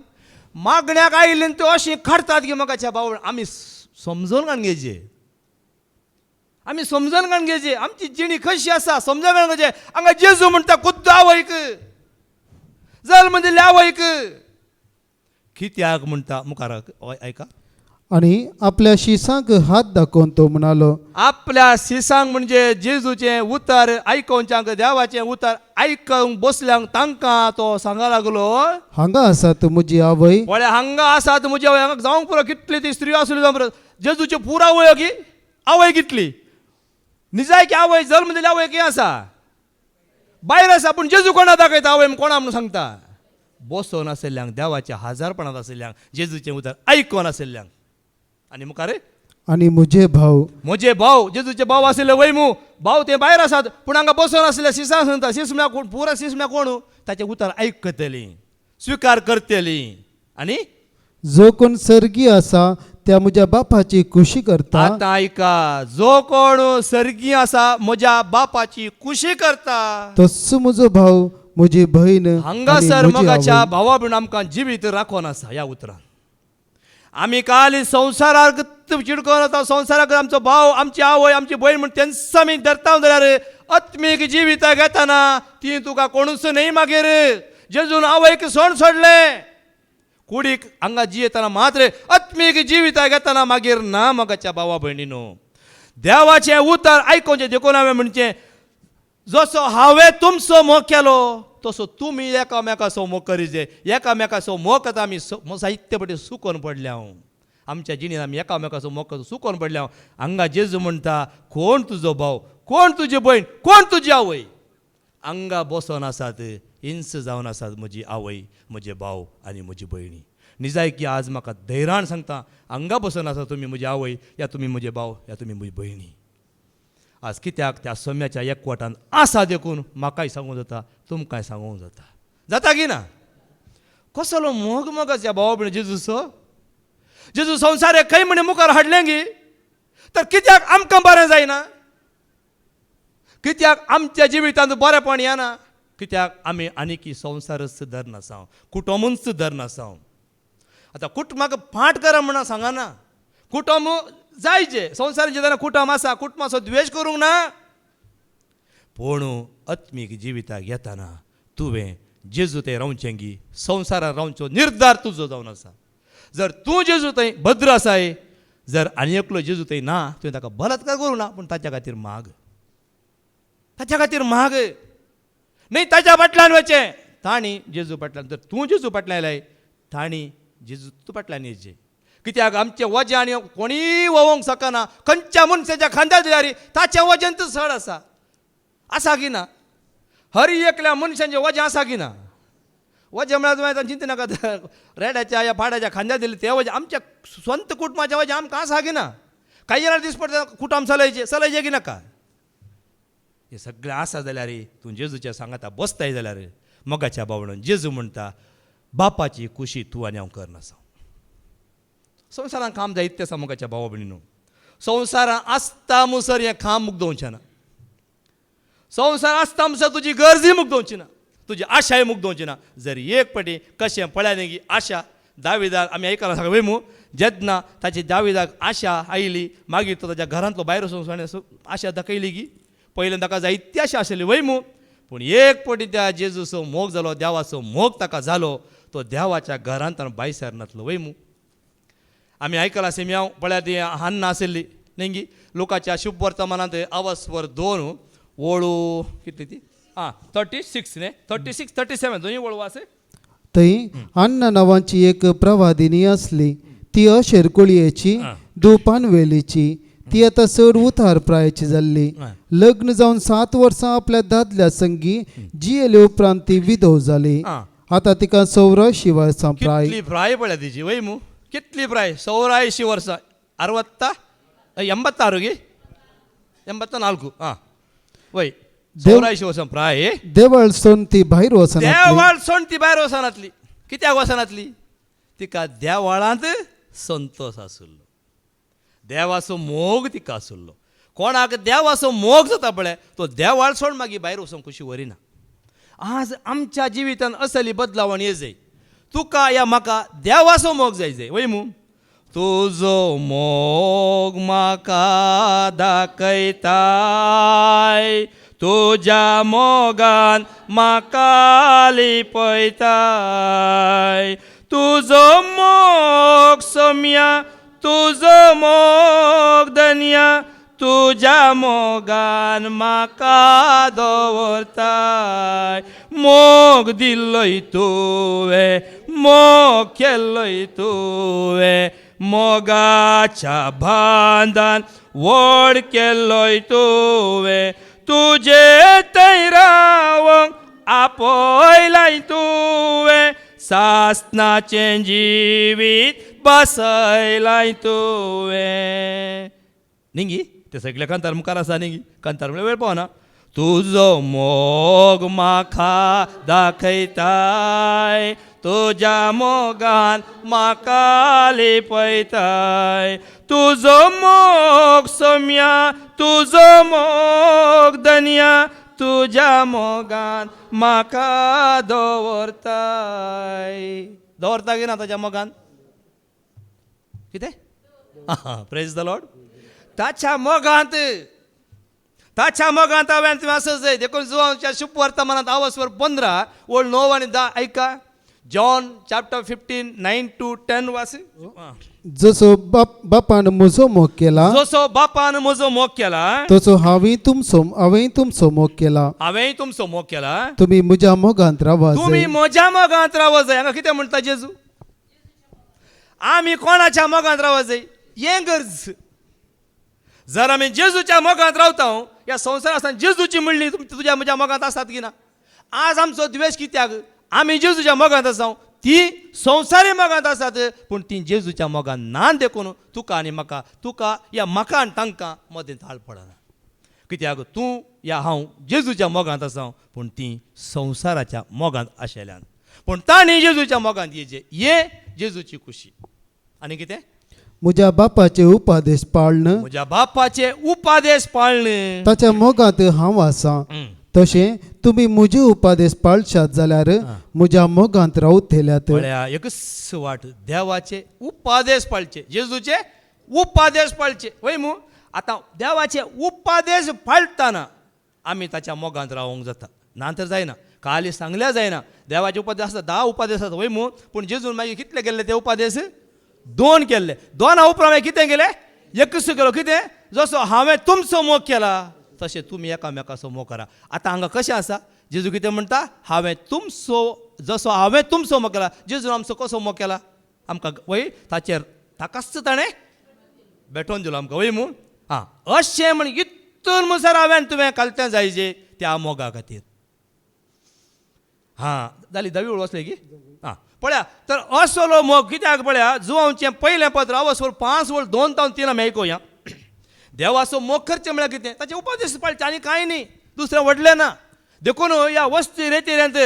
मागण्याक आयिल्लीन त्यो अशी काडटात की मोगाच्या भाव आमी समजून घालून घेवचे आमी समजून घालून घेवचे आमची जिणी कशी आसा समजून घालून घेवचे हांगा जेजू म्हणटा खुद्द आवयक जल्म दिल्ले आवयक कित्याक म्हणटा मुखार आयका आणि आपल्या शिसांक हात दाखोवन तो म्हणालो आपल्या शिसांक म्हणजे जेजूचें उतर आयकोवच्यांक देवाचें उतर आयकूंक बसल्यांक तांकां तो सांगा लागलो हांगा आसात म्हजी आवय म्हळ्यार हांगा आसात म्हजी आवय हांगा जावंक पुरो कितली ती स्त्री आसली जावं पुरो जेजूची पुरा आवय की आवय कितली निजाय की आवय जल्म दिली आवय कितें आसा भायर आसा पूण जेजू कोणा दाखयता आवय कोणा म्हणून सांगता बसोन आसल्यांक देवाच्या हजारपणांत आसल्यांक जेजूचें उतर आयकोन आसल्यांक आनी मुखार आनी म्हजे भाव जेजूचे भाव आसले वैमू भाव ते भायर आसात पूण हांगा बसोन आसले शिसां सांगता शिसम्या कोण पुरा शिसम्या कोण ताचें उतर आयकतलीं स्विकार करतलीं आनी जो कोण सर्गी आसा त्या म्हज्या बापाची खुशी करता आतां आयका जो कोण सर्गी आसा म्हज्या बापाची खुशी करता तस्सो म्हजो भाव म्हजी बहीण हांगासर मोगाच्या भावा भयण आमकां जिवीत राखोन आसा ह्या उतरान आमी काल संवसाराक चिडकोन वता संवसाराक आमचो भाव आमची आवय आमची भयण म्हण तेंच आमी धरता जाल्यार आत्मीक जिवितां घेतना ती तुका कोणूच न्ही मागीर जेजून आवयक सोडले कुडीक हांगा जियेतना मात्र आत्मीक जिवितां घेतना मागीर ना मोगाच्या भावा भयणीनो देवाचें उतर आयकोवचें देखून हांवें म्हणचें जसो हांवें तुमचो मोग केलो तसो तुमी एकामेकाचो मोग करीजे एकामेकाचो मोग करता आमी साहित्य पटी सुकोन पडल्या आमच्या जिणेंत आमी एकामेकाचो मोग करता सुकोन पडल्या हांगा जेजू म्हणटा कोण तुजो भाव कोण तुजी भयण कोण तुजी आवय हांगा बसोन आसात इंच जावन आसात म्हजी आवय म्हजे भाव आनी म्हजी भयणी निजाय की आज म्हाका धैर्यान सांगता हांगा बसोन आसा तुमी म्हजी आवय या तुमी म्हजे भाव या तुमी म्हजी भयणी आज कित्याक त्या सोम्याच्या एकवटान आसा देखून म्हाकाय सांगूंक जाता तुमकांय सांगूंक जाता की ना कसलो मोग मोगाच्या भावा भयणी जेजू संवसार खंय म्हणे मुखार हाडलें गी तर कित्याक आमकां बरें जायना कित्याक आमच्या जिवितांत बरेंपण येना कित्याक आमी आनीक संवसारच धरना साव कुटुंबूच धरना साव आतां कुटुंबाक फाट करा म्हणून सांगना कुटुंब जायचे संवसार जेन्ना कुटुंब आसा कुटुंबाचो द्वेश करूंक ना पूण आत्मीक जिविताक येताना तुवें जेजू थंय रावचें गी संवसारांत रावचो निर्धार तुजो जावन आसा जर तूं जेजू थंय भद्र आसाय जर आनी एकलो जेजू थंय ना तुवें ताका बलात्कार करूं ना पूण ताच्या खातीर माग न्ही ताच्या फाटल्यान वचें ताणी जेजू फाटल्यान जर तूं जेजू फाटल्यान आयलाय ताणी जेजू तूं फाटल्यान येचें कित्याक आमचें वजें आनी कोणीय वोवंक शकना खंयच्या मनशाच्या खांद्यार दिल्यार ताचें वजन तर चड आसा की ना हर एकल्या मनशाचें वजें आसा की ना वजें म्हळ्यार तुवें चिंता नाका रेड्याच्या या पाड्याच्या खांद्यार दिलें तें वजें आमच्या स्वंत कुटुंबाचें वजें आमकां आसा की ना कांय जाल्यार दीस पडटा कुटुंब चलयचें की नाका हें सगळें आसा जाल्यार तूं जेजूच्या सांगाता बसताय जाल्यार मोगाच्या भावणान जेजू म्हणटा बापाची खुशी तूं आनी हांव करना संवसारांत काम जायते आसा मोगाच्या भावा भयणीनो संवसारांत आसता मुसर हें काम मुग्दोवचें ना संवसार आसता मुसर तुजी गरजी मुग्दोवची ना तुजी आशाय मुग्दोवची ना जर एक पाटी कशें पळयात की आशा दाविदाक आमी आयकलां सांग वेमू जेन्ना ताची दाविदाक आशा आयली मागीर तो ताच्या घरांतलो भायर वचून आशा दाखयली की पयलें ताका जायती आशा आशिल्ली वैमू पूण एक पाटी त्या जेजूचो मोग जालो देवाचो मोग ताका जालो तो देवाच्या घरांत भायर सरनातलो वैमू आमी आयकलां सेम्याव पळयात ती हान्ना आशिल्ली नेंगी लोकाच्या शुभ वर्तमानात अवस्वर 2 ओळू किती ती 36 ने 37 दोन्ही ओळू असे. थंय अन्ना नावांची एक प्रवादिनी असली. ती अशेर कुळयेची दुपानवेलीची. ती आता चड उतार प्रायाची जाल्ली. लग्न जावन 7 वर्सां आपल्या दादल्या संगी जियेले उपरांत ती विधव जाली. आता तिका 84 वर्सां प्राय. कितली प्राय पळ्या तिची वय मू कितली प्राय 84 वर्सां 86 गे 84 वय 84 वर्सां प्राय. देवळ सोन ती भायर वचना. देवाळ सोड ती भायर वचनातली. कित्याक वचनातली तिका देवाळांत संतोष आसुल्लो. देवाचो मोग तिका आसुल्लो. कोणाक देवाचो मोग जाता पळय तो देवाळ सोड मागीर भायर वचोंक कशी वरिना. आज आमच्या जिवितान असली बदलावण ये जाय. तुका या म्हाका देवाचो मोग जाय वय मू. तुजो मोग म्हाका दाखयताय. तुज्या मोगान म्हाका लिपयताय. तुजो मोग सोम्या तुजो मोग धन्या. तुज्या मोगान म्हाका दवरताय. मोग दिल्लोय तुवें मोग केल्लोय तुवें. मोगाच्या बांदान व्हड केल्लोय तुवें. तुजे थंय रावंक आपयलाय तुवें. सासनाचें जिवीत बसयलाय तुवें. निंगी ते सगळे कांतार मुखार आसा. निंगी कांतार म्हळ्यार वेळ पावना. तुजो मोग म्हाका दाखयताय. तुज्या मोगान म्हाका लिपयताय. तुजो मोग सोम्या तुजो मोग धन्या. तुज्या मोगान म्हाका दवरताय. दवरता गे ना ताच्या मोगान कितें प्रेज द लॉर्ड. ताच्या मोगांत हांवें तुवें आसत जाय. देखून जुवांच्या शुभ वर्तमानांत अवस्वर 15 ओळ 9 आनी 10 ऐका. जॉन चॅप्टर 15 9 to 10 वास. जसो बापान म्हजो मोग केला. जसो बापान म्हजो मोग केला तसो हांवें तुमचो मोग केला. हांवें तुमचो मोग केला. तुम्ही म्हज्या मोगांत रावा. तुम्ही म्हज्या मोगांत रावा जाय. हांगा कितें म्हणटा जेजू. आमी कोणाच्या मोगांत रावा जाय हें गरज. जर आमी जेजूच्या मोगांत रावता ह्या संवसारांत जेजूची म्हणली तुज्या म्हज्या मोगांत आसात की ना. आज आमचो द्वेश कित्याक आमी जेजूच्या मोगांत आसा. ती संवसारी मोगांत आसात पूण ती जेजूच्या मोगांत ना देखून तुका आनी म्हाका तुका या म्हाका आनी तांकां मदें ताळ पडना. कित्याक तूं या हांव जेजूच्या मोगांत आसा पूण ती संवसाराच्या मोगांत आशिल्ल्यान. पूण तांणी जेजूच्या मोगांत येजे हे जेजूची खुशी. आनी कितें म्हज्या बापाचे उपादेश पाळण. म्हज्या बापाचे उपादेश पाळण. ताच्या मोगांत हांव आसा. तशें तुमी म्हजे उपादेश पाळशात जाल्यार म्हज्या मोगांत रावत थेल्यात. एकच वाट देवाचे उपादेश पाळचे. जेजूचे उपादेश पाळचे वय मू. आतां देवाचे उपादेश पाळटाना आमी ताच्या मोगांत रावंक जाता. ना तर जायना. काली सांगल्या जायना. देवाचे उपादेश आसता 10 उपादेश आसात वय मू. पूण जेजून मागीर कितले केल्ले ते उपादेश 2 केल्ले. 2 उपरांत कितें केलें एकच केलो. कितें जसो हांवें तुमचो मोग केला तशें तुमी एकामेकाचो मोग करा. आतां हांगा कशें आसा जेजू कितें म्हणटा हांवें तुमचो जसो हांवें तुमचो मोग केला. जेजून आमचो कसो मोग केला आमकां वय ताचेर ताकाच ताणें भेटोवन दिलो आमकां वय मू. अशें म्हण इतून मुसार हांवें तुवें कालतें जायजे त्या मोगा खातीर. जाली 10वी ओळ वचले की पळया. तर असलो मोग कित्याक पळया जुवांचें पयलें पत्र अवस्वर 5 ओळ 2 to 3 आमी आयकुया. देवाचो मोग करचें म्हळ्यार कितें ताचे उपादेश पाळचे आनी कांय न्ही. दुसरें व्हडलें ना. देखून ह्या वस्ती रेतीऱ्यांत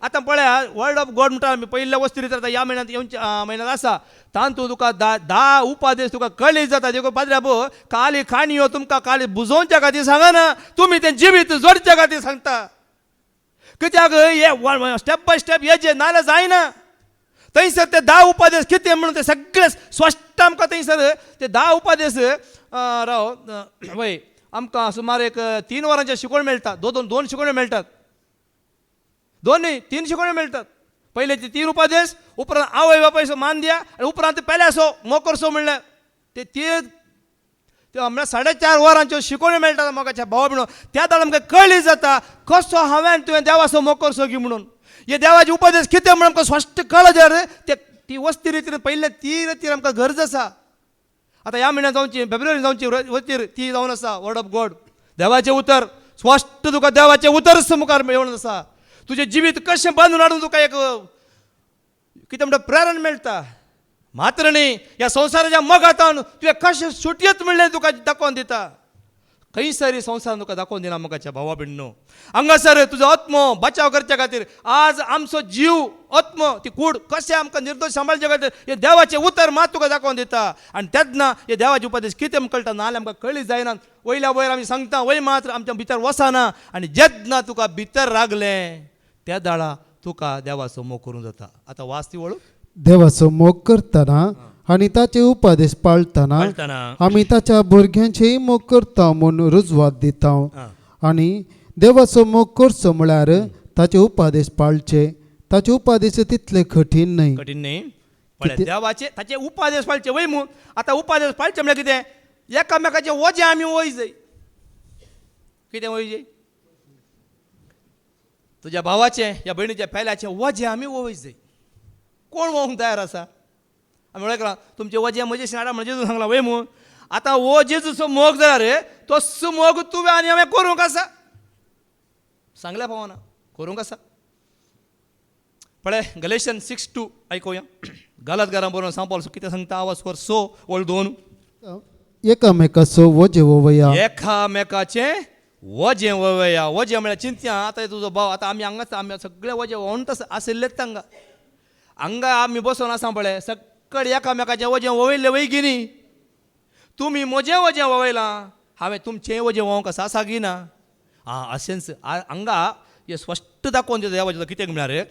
आतां पळया वर्ड ऑफ गॉड म्हणटा आमी पयल्या वस्ती रेतीर ह्या म्हयन्यांत येवच्या म्हयन्यांत आसा. तातूंत तुका 10 उपादेश तुका कळ्ळे जाता. देखून पाद्र्या भो काली खाणी तुमकां काली बुजोवच्या खातीर सांगना. तुमी तें जिवीत जोडच्या खातीर सांगता. कित्याक हे स्टेप बाय स्टेप हे जे नाल्यार जायना. थंयसर ते 10 उपादेश कितें म्हणून ते सगळे स्पश्ट आमकां थंयसर ते 10 उपादेश राव वय आमकां सुमार एक 3 वरांचे शिकवण मेळटा. 2 शिकवण्यो मेळटात. 3 शिकवण्यो मेळटात. पयले ते 3 उपादेश उपरांत आवय बापायचो मान दिया आनी उपरांत पेल्यासो मोग करचो म्हणल्यार ते तेव्हा आमकां 4.5 वरांच्यो शिकवण्यो मेळटा मोगाच्या भावा भयणो. त्या दाळ आमकां कळली जाता कसो हांवें तुवें देवाचो मोकर सो गी म्हणून. हे देवाचे उपदेश कितें म्हणून आमकां स्पश्ट कळ्ळें जर ते ती वस्ती रितीन पयले ती रितीन आमकां गरज आसा. आतां ह्या म्हयन्यात जावची फेब्रुवारी जावची वतीर ती जावन आसा वर्ड ऑफ गॉड, देवाचें उतर. स्पश्ट तुका देवाचें उतरच मुखार येवन आसा. तुजें जिवीत कशें बांदून हाडून तुका एक कितें म्हणटा प्रेरण मेळटा. मात्र न्ही ह्या संवसाराच्या मोगातान तुवें कशें सुटयत म्हणलें तुका दाखोवन दिता. खंयसरी संवसारान तुका दाखोवन दिना मोगाच्या भावा भयणो. हांगासर तुजो आत्मो बचाव करच्या खातीर आज आमचो जीव आत्मो ती कूड कशें आमकां निर्दोश सांबाळच्या खातीर हे देवाचें उतर मात तुका दाखोवन दिता. आनी तेन्ना हे देवाचे उपदेश कितें कळटा नाल्यार आमकां कळ्ळी जायना. वयल्या वयर आमी सांगता वय मात्र आमच्या भितर वचना. आनी जेन्ना तुका भितर रागलें त्या दाळा तुका देवाचो मोग करूं जाता. आतां वाच ती वळू. देवाचो मोग करतना आणि ताचे उपदेश पाळतना आमी ताच्या भुरग्यांचेय मोग करता म्हणून रुजवात दिता. आणि देवाचो मोग करचो म्हळ्यार ताचे उपदेश पाळचे. ताचे उपदेश तितले कठीण न्हय. कठीण न्ही. देवाचे ताचे उपदेश पाळचे वय म्हणून. आतां उपदेश पाळचे म्हळ्यार कितें एकामेकाचे वजें आमी वयजय. कितें वयजय तुज्या भावाचें या भयणीच्या पेल्याचें वजें आमी वयजय. कोण वोवंक तयार आसा. आमी वळखला तुमचें वजें म्हजें हाडा म्हणजे जेजू सांगला वय म्हणून. आतां वो जेजूचो मोग जाल्यार तस्सो मोग तुवें आनी हांवें करूंक आसा. सांगल्या पावना करूंक आसा. पळय गलेशियन 6:2 आयकुया. गलातकारां बरोवन सांगपाक कितें सांगता आवाज कर. सो वळ 2 एकामेकाचो वजें वोवया. एकामेकाचें वजें वोवया. वजें म्हळ्यार चिंत्या आतां तुजो भाव आतां आमी हांगाच आमी सगळे वजें वोवंत आशिल्लेच हांगा. हांगा आमी बसून आसा पळय सगळे एकामेकाचें वजें वयल्लें वयगी न्ही. तुमी म्हजें वजें वयलां हांवें तुमचें वजें वोवंक आसा गी ना. अशेंच हांगा हे स्पश्ट दाखोवन दिता देवाचें कितें म्हळ्यार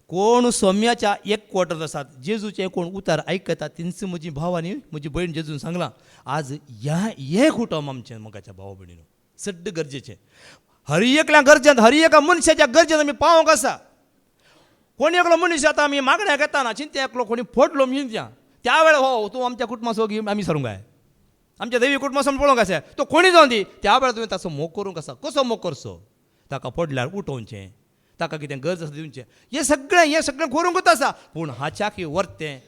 कोण सोम्याच्या एक क्वॉर्टर आसात जेजूचे कोण उतार आयकतात तेंच म्हजी भाव आनी म्हजी भयण जेजून सांगलां आज हे कुटुंब आमचें मोगाच्या भाव भयणीनो सड्ड गरजेचें. हर एकल्या गरजेंत हर एका मनशाच्या गरजेंत आमी पावोंक आसा. कोणी एकलो मनीस आतां आमी मागण्याक येताना चिंते एकलो कोणी फोटलो चिंत्या त्या वेळार हो तूं आमच्या कुटुंबाचो घे आमी सरूंक जाय. आमच्या दैवी कुटुंबासून पळोवंक आसा तो कोणी जावन दी त्या वेळार तुवें ताचो मोग करूंक आसा. कसो मोग करचो. ताका पडल्यार उठोवचें. ताका कितें गरज आसा दिवचें. हें सगळें करूंकूच आसा. पूण हाच्याक वरतें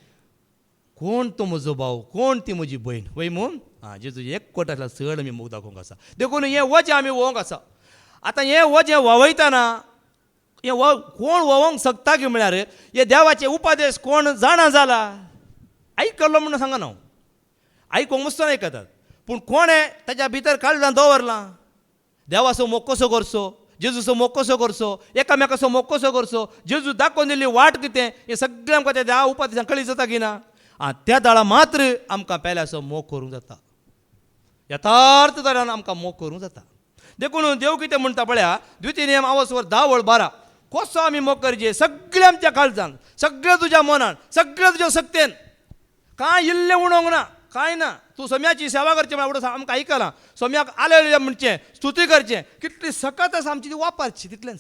कोण तो म्हजो भाव कोण ती म्हजी भयण वय म्हूण जेजूचे एक कोट आसल्यार चड आमी मोग दाखोवंक आसा. देखून हें वजें आमी वोवंक आसा. आतां हें वजें ववयतना हें कोण वोवंक शकता की म्हळ्यार हे देवाचे उपदेश कोण जाणा जाला आयकल्लो म्हणून सांगना हांव. आयकूंक मस्त आयकतात पूण कोणें ताच्या भितर काळजांत दवरलां देवाचो मोग कसो करचो जेजूचो मोग कसो करचो एकामेकाचो मोग कसो करचो जेजू दाखोवन दिल्ली वाट कितें हें सगळें आमकां त्या देवा उपदेशान कळी जाता की ना. त्या दाळा मात्र आमकां पेल्याचो मोग करूंक जाता. यथार्थ तरान आमकां मोग करूंक जाता. देखून देव कितें म्हणटा पळया द्वितीय नियम आवाजवर 10:12 कसो आमी मोग करचे सगळें आमच्या काळजान सगळें तुज्या मनान सगळें तुज्या सक्तेन कांय इल्लें उणोवंक ना कांय ना. तूं सोम्याची सेवा करची म्हळ्यार आमकां आयकलां सोम्याक आलेलें म्हणचें स्तुती करचें कितली सकत आसा आमची ती वापरची तितलेंच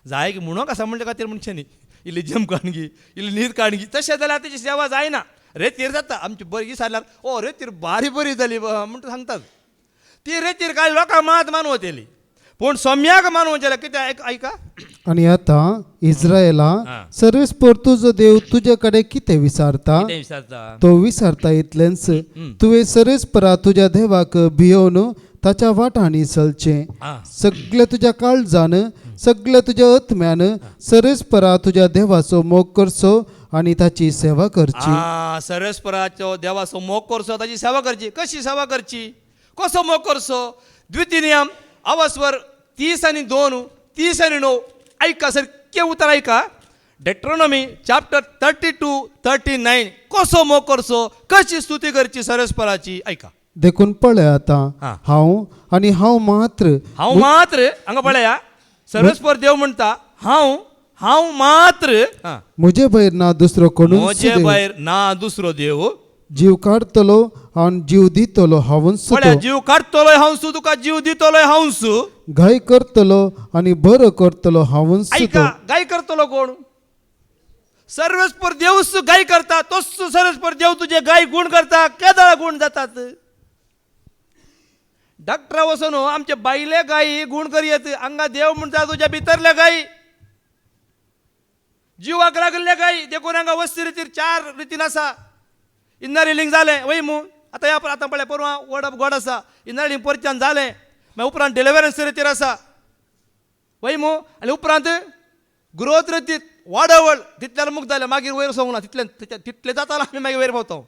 जाय की म्हणूंक आसा म्हणचे खातीर म्हणचें न्ही. इल्ली जम काणगी इल्ली न्हीद काणगी तशें जाल्यार तेची सेवा जायना. रेतीर जाता आमची बरी विचारल्यार ओ रेतीर बरी जाली म्हणटा सांगतात. ती रेतीर कांय लोकांक मात मानवतेली पूण सोम्याक मानवचें जाल्यार कितें ऐका. आणि आता इस्रायला सर्वेस्पर तुजो देव तुजे कडेन कितें विचारता तो विचारता इतलेंच तुवें सर्वेस्परा तुज्या देवाक भियोवन ताच्या वाटांनी चलचें. सगळें तुज्या काळजान सगळें तुज्या आत्म्यान सर्वेस्परा तुज्या देवाचो मोग करचो आनी ताची सेवा करची. सर्वेस्पराचो देवाचो मोग करचो ताची सेवा करची. कशी सेवा करची कसो मोग करचो. द्वितीय नियम आवाजवर 30 आणि 2 30 आणि 9 ऐका सारकें उतर ऐका. डेट्रोनॉमी चॅप्टर 32-39 कसो मोग करचो कशी स्तुती करची सर्वेस्पराची ऐका. देखून पळय आतां हांव मात्र हांगा पळया सर्वेस्पर देव म्हणटा हांव मात्र म्हजे भायर ना दुसरो कोण म्हजे भायर ना दुसरो देव. जीव काडतलो आनी जीव दितलो हांवूच. जीव काडतलोय हांवसू तुका जीव दितलोय हांवसू. गाय करतलो आनी बरो करतलो हांवूच. गाय करतलो कोण सर्वेस्पर देवच गाय करता तोच सर्वेस्पर देव तुझे गाय गुण करता केदाळ गुण जातात. डॉक्टर वसोन आमचे बायले गायी गुण करीत हांगा देव म्हणटा तुज्या भितरल्या गायी जिवाक लागल्या गायी देखून हांगा वस्ती रितीर 4 रितीन आसा इन्नरिलींग जालें वय मू आतां आतां पळय परवां वडप गोड आसा इन्नरिलींग परच्यान जालें मागीर उपरांत डिलिव्हरन्स रितीर आसा वय मू आनी उपरांत ग्रोथ रितीत वाडवळ तितल्यान मुक्त जालें मागीर वयर सोंग ना तितलें जातालो आमी मागीर वयर पावता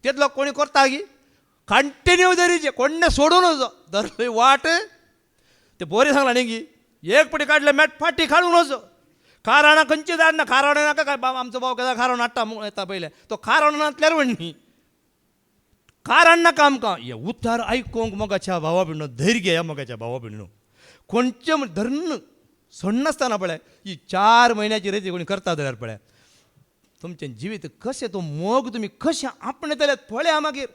तितलो कोणी करता गी कंटिन्यू धरीचे कोणें सोडून वचो धरली वाट ते बरें सांगलां न्ही गी एक पटी काडले मॅट फाटी काडून वचो खाराणां खंयची जाय ना खारावणे नाका काय बाबा आमचो भाव केदार खारावण हाडटा येता पयले तो खारावणांतल्यार म्हण न्ही कारण नाका आमकां हे उतार आयकूंक मोगाच्या भावा भिण्णो धैर्य घे मोगाच्या भावा भिण्णो खंयचे धरण सण्णासतना पळय ही 4 म्हयन्याची रेती कोणी करता जाल्यार पळय तुमचें जिवीत कशें तो मोग तुमी कशें आपणेतलें पळया मागीर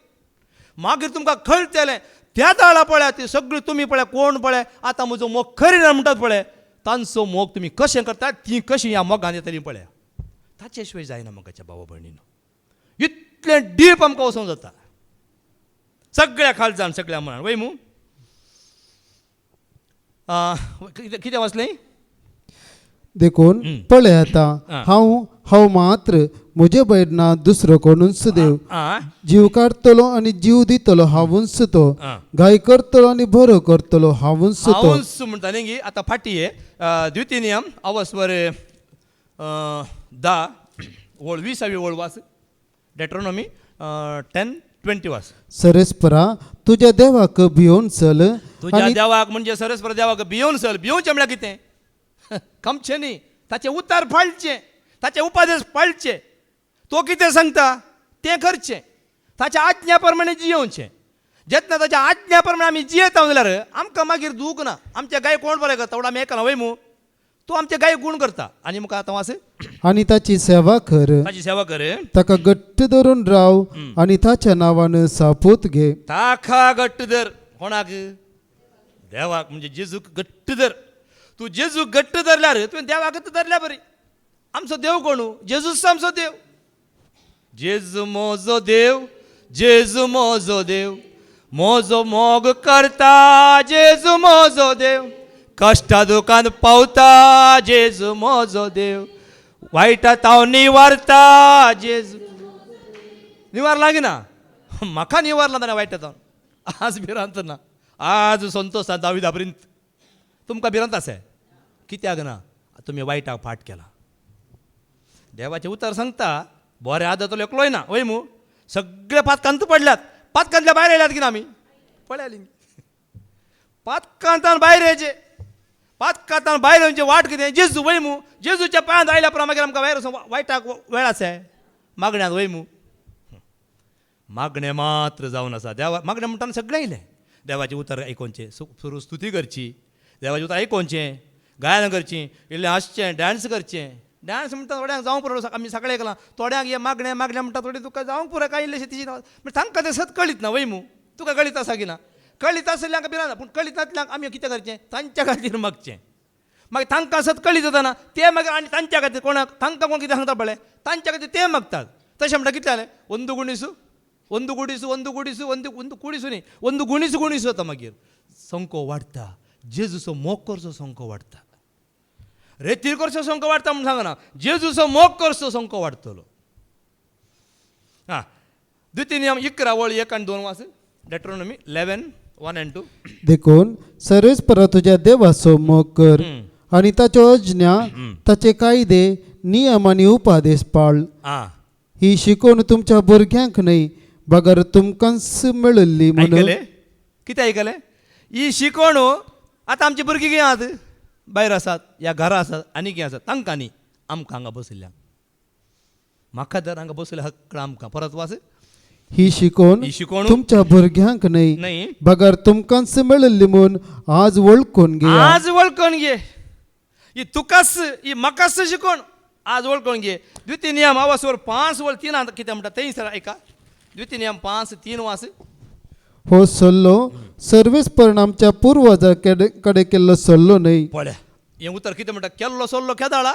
मागीर तुमकां कळटलें त्या दाळा पळय ती सगळी तुमी पळय कोण पळय आतां म्हजो मोग खरी ना म्हणटात पळय तांचो मोग तुमी कशें करतात ती कशी ह्या मोगान येतली पळया ताचे शिवाय जायना मोगाच्या भावा भयणीनो इतलें डीप आमकां वचूंक जाता सगळ्या खालच्यान सगळ्या मनान वय मू कितें वाचलें देखून पळय आता हांव मात्र म्हजे भायर ना दुसरो कोणूच देव जीव काडतलो आनी जीव दितलो हांवूच तो गाय करतलो आनी बरो करतलो हांवूच तो हांवूच म्हणटा न्ही आतां फाटी द्वितीनियम अवस्वर 10 वळ 20 वळ वास डेट्रोनॉमी 10:20 वास सरस्परा तुज्या देवाक भिवून चल तुज्या देवाक म्हणजे सरस्परा देवाक भिवून चल भिवूंचें म्हळ्यार कितें कमचें न्ही ताचे उतार पाळचे ताचे उपदेश पाळचे तो कितें सांगता तें करचें ताच्या आज्ञा प्रमाणे जियोवचें जेन्ना ताच्या आज्ञा प्रमाणे आमी जियेता जाल्यार आमकां मागीर दूख ना आमचे गाय कोण बरें करता थोडा आमी आयकलां वय मू तूं आमचे गाय गुण करता आनी मुखार आतां वास आनी ताची सेवा कर ताका घट्ट धरून राव आनी ताच्या नांवान सापूत घे ताका घट्ट धर कोणाक देवाक म्हणजे जेजूक घट्ट धर तूं जेजूक घट्ट धरल्यार तुवें देवाक धरल्या बरी आमचो देव कोणू जेजूच आमचो देव जेजू मोजो देव जेजू मोजो देव मोजो मोग करता जेजू मोजो देव कश्टा दुखान पावता जेजू मोजो देव वायटात हांव निवारता जेजू निवारला गी ना म्हाका निवारला ना वायटात हांव आज भिरांत ना आज संतोश दाविदा पर्यंत तुमकां भिरांत आसा कित्याक ना तुमी वायटाक फाट केला देवाचें उतर सांगता बरें आदतलो एकलोय ना वय मू सगळे पातकांत पडल्यात पातकांतल्या भायर येयल्यात की ना आमी पळयाली पातकांतान भायर येचे पातकांतान भायर येवचे वाट कितें जेजू वय मू जेजूच्या पांयांत आयल्या उपरांत मागीर आमकां भायर वचून वायटाक वेळ आसा मागण्यांत वय मू मागणें मात्र जावन आसा देवा मागणें म्हणटाना सगळें येयलें देवाचें उतर आयकोनचें सुरू स्तुती करची देवाचें उतर आयकोनचें गायन करचीं इल्लें हांसचें डान्स करचें डान्स म्हणटा थोड्यांक जावंक पुरो आमी सकाळीं आयकलां थोड्यांक हे मागणें म्हणटा थोडी तुका जावंक पुरो काय इल्लेशें तिची तांकां तें सत कळीत ना वय मू तुका कळीत आसा की ना कळीत आसल्यांक भिरांत पूण कळीत नासल्यांक आमी कितें करचें तांच्या खातीर मागचें मागीर तांकां सत कळीत जाता ते मागीर आनी तांच्या खातीर कोणाक तांकां कोण कितें सांगता पळय तांच्या खातीर ते मागतात तशें म्हणटा कितें जालें ಒಂದು गुणीसू जाता मागीर संको वाडटा जेजूचो मोग करचो संको वाडटा रेतीर करचो संको वाडटा म्हूण सांगना जेजूचो मोग करचो संको वाडटलो द्वितीनियम 11 वळ 1 आनी 2 वास डेट्रोनॉमी 11:1 and 2 देखून सरस्परा तुज्या देवाचो मोग कर आनी ताच्यो आज्ञा ताचे कायदे नियम आनी उपादेश पाळ ही शिकोवन तुमच्या भुरग्यांक न्हय बगर तुमकांच मेळिल्ली म्हणून कितें आयकलें ही शिकोवण आतां आमची भुरगीं कितें आसात भायर आसात या घरा आसात आनी कितें आसात तांकां न्ही आमकां हांगा बसयल्यांक म्हाका जर हांगा बसयल्या हक्क आमकां परत वास ही शिकोवण तुमच्या भुरग्यांक न्हय बगर तुमकांच मेळिल्ली म्हूण आज वळखून घे ही तुकाच ही म्हाकाच शिकोवण आज वळखून घे द्वितीनियम अवस्वर 5 वळ 3 कितें म्हणटा तें सर ऐका द्वितीनियम 5:3 वास हो सल्लो सर्वेस्परान आमच्या पुर्वजां कडेन केल्लो सल्लो न्हय पळया हें उतर कितें म्हणटा केल्लो सल्लो केदाळा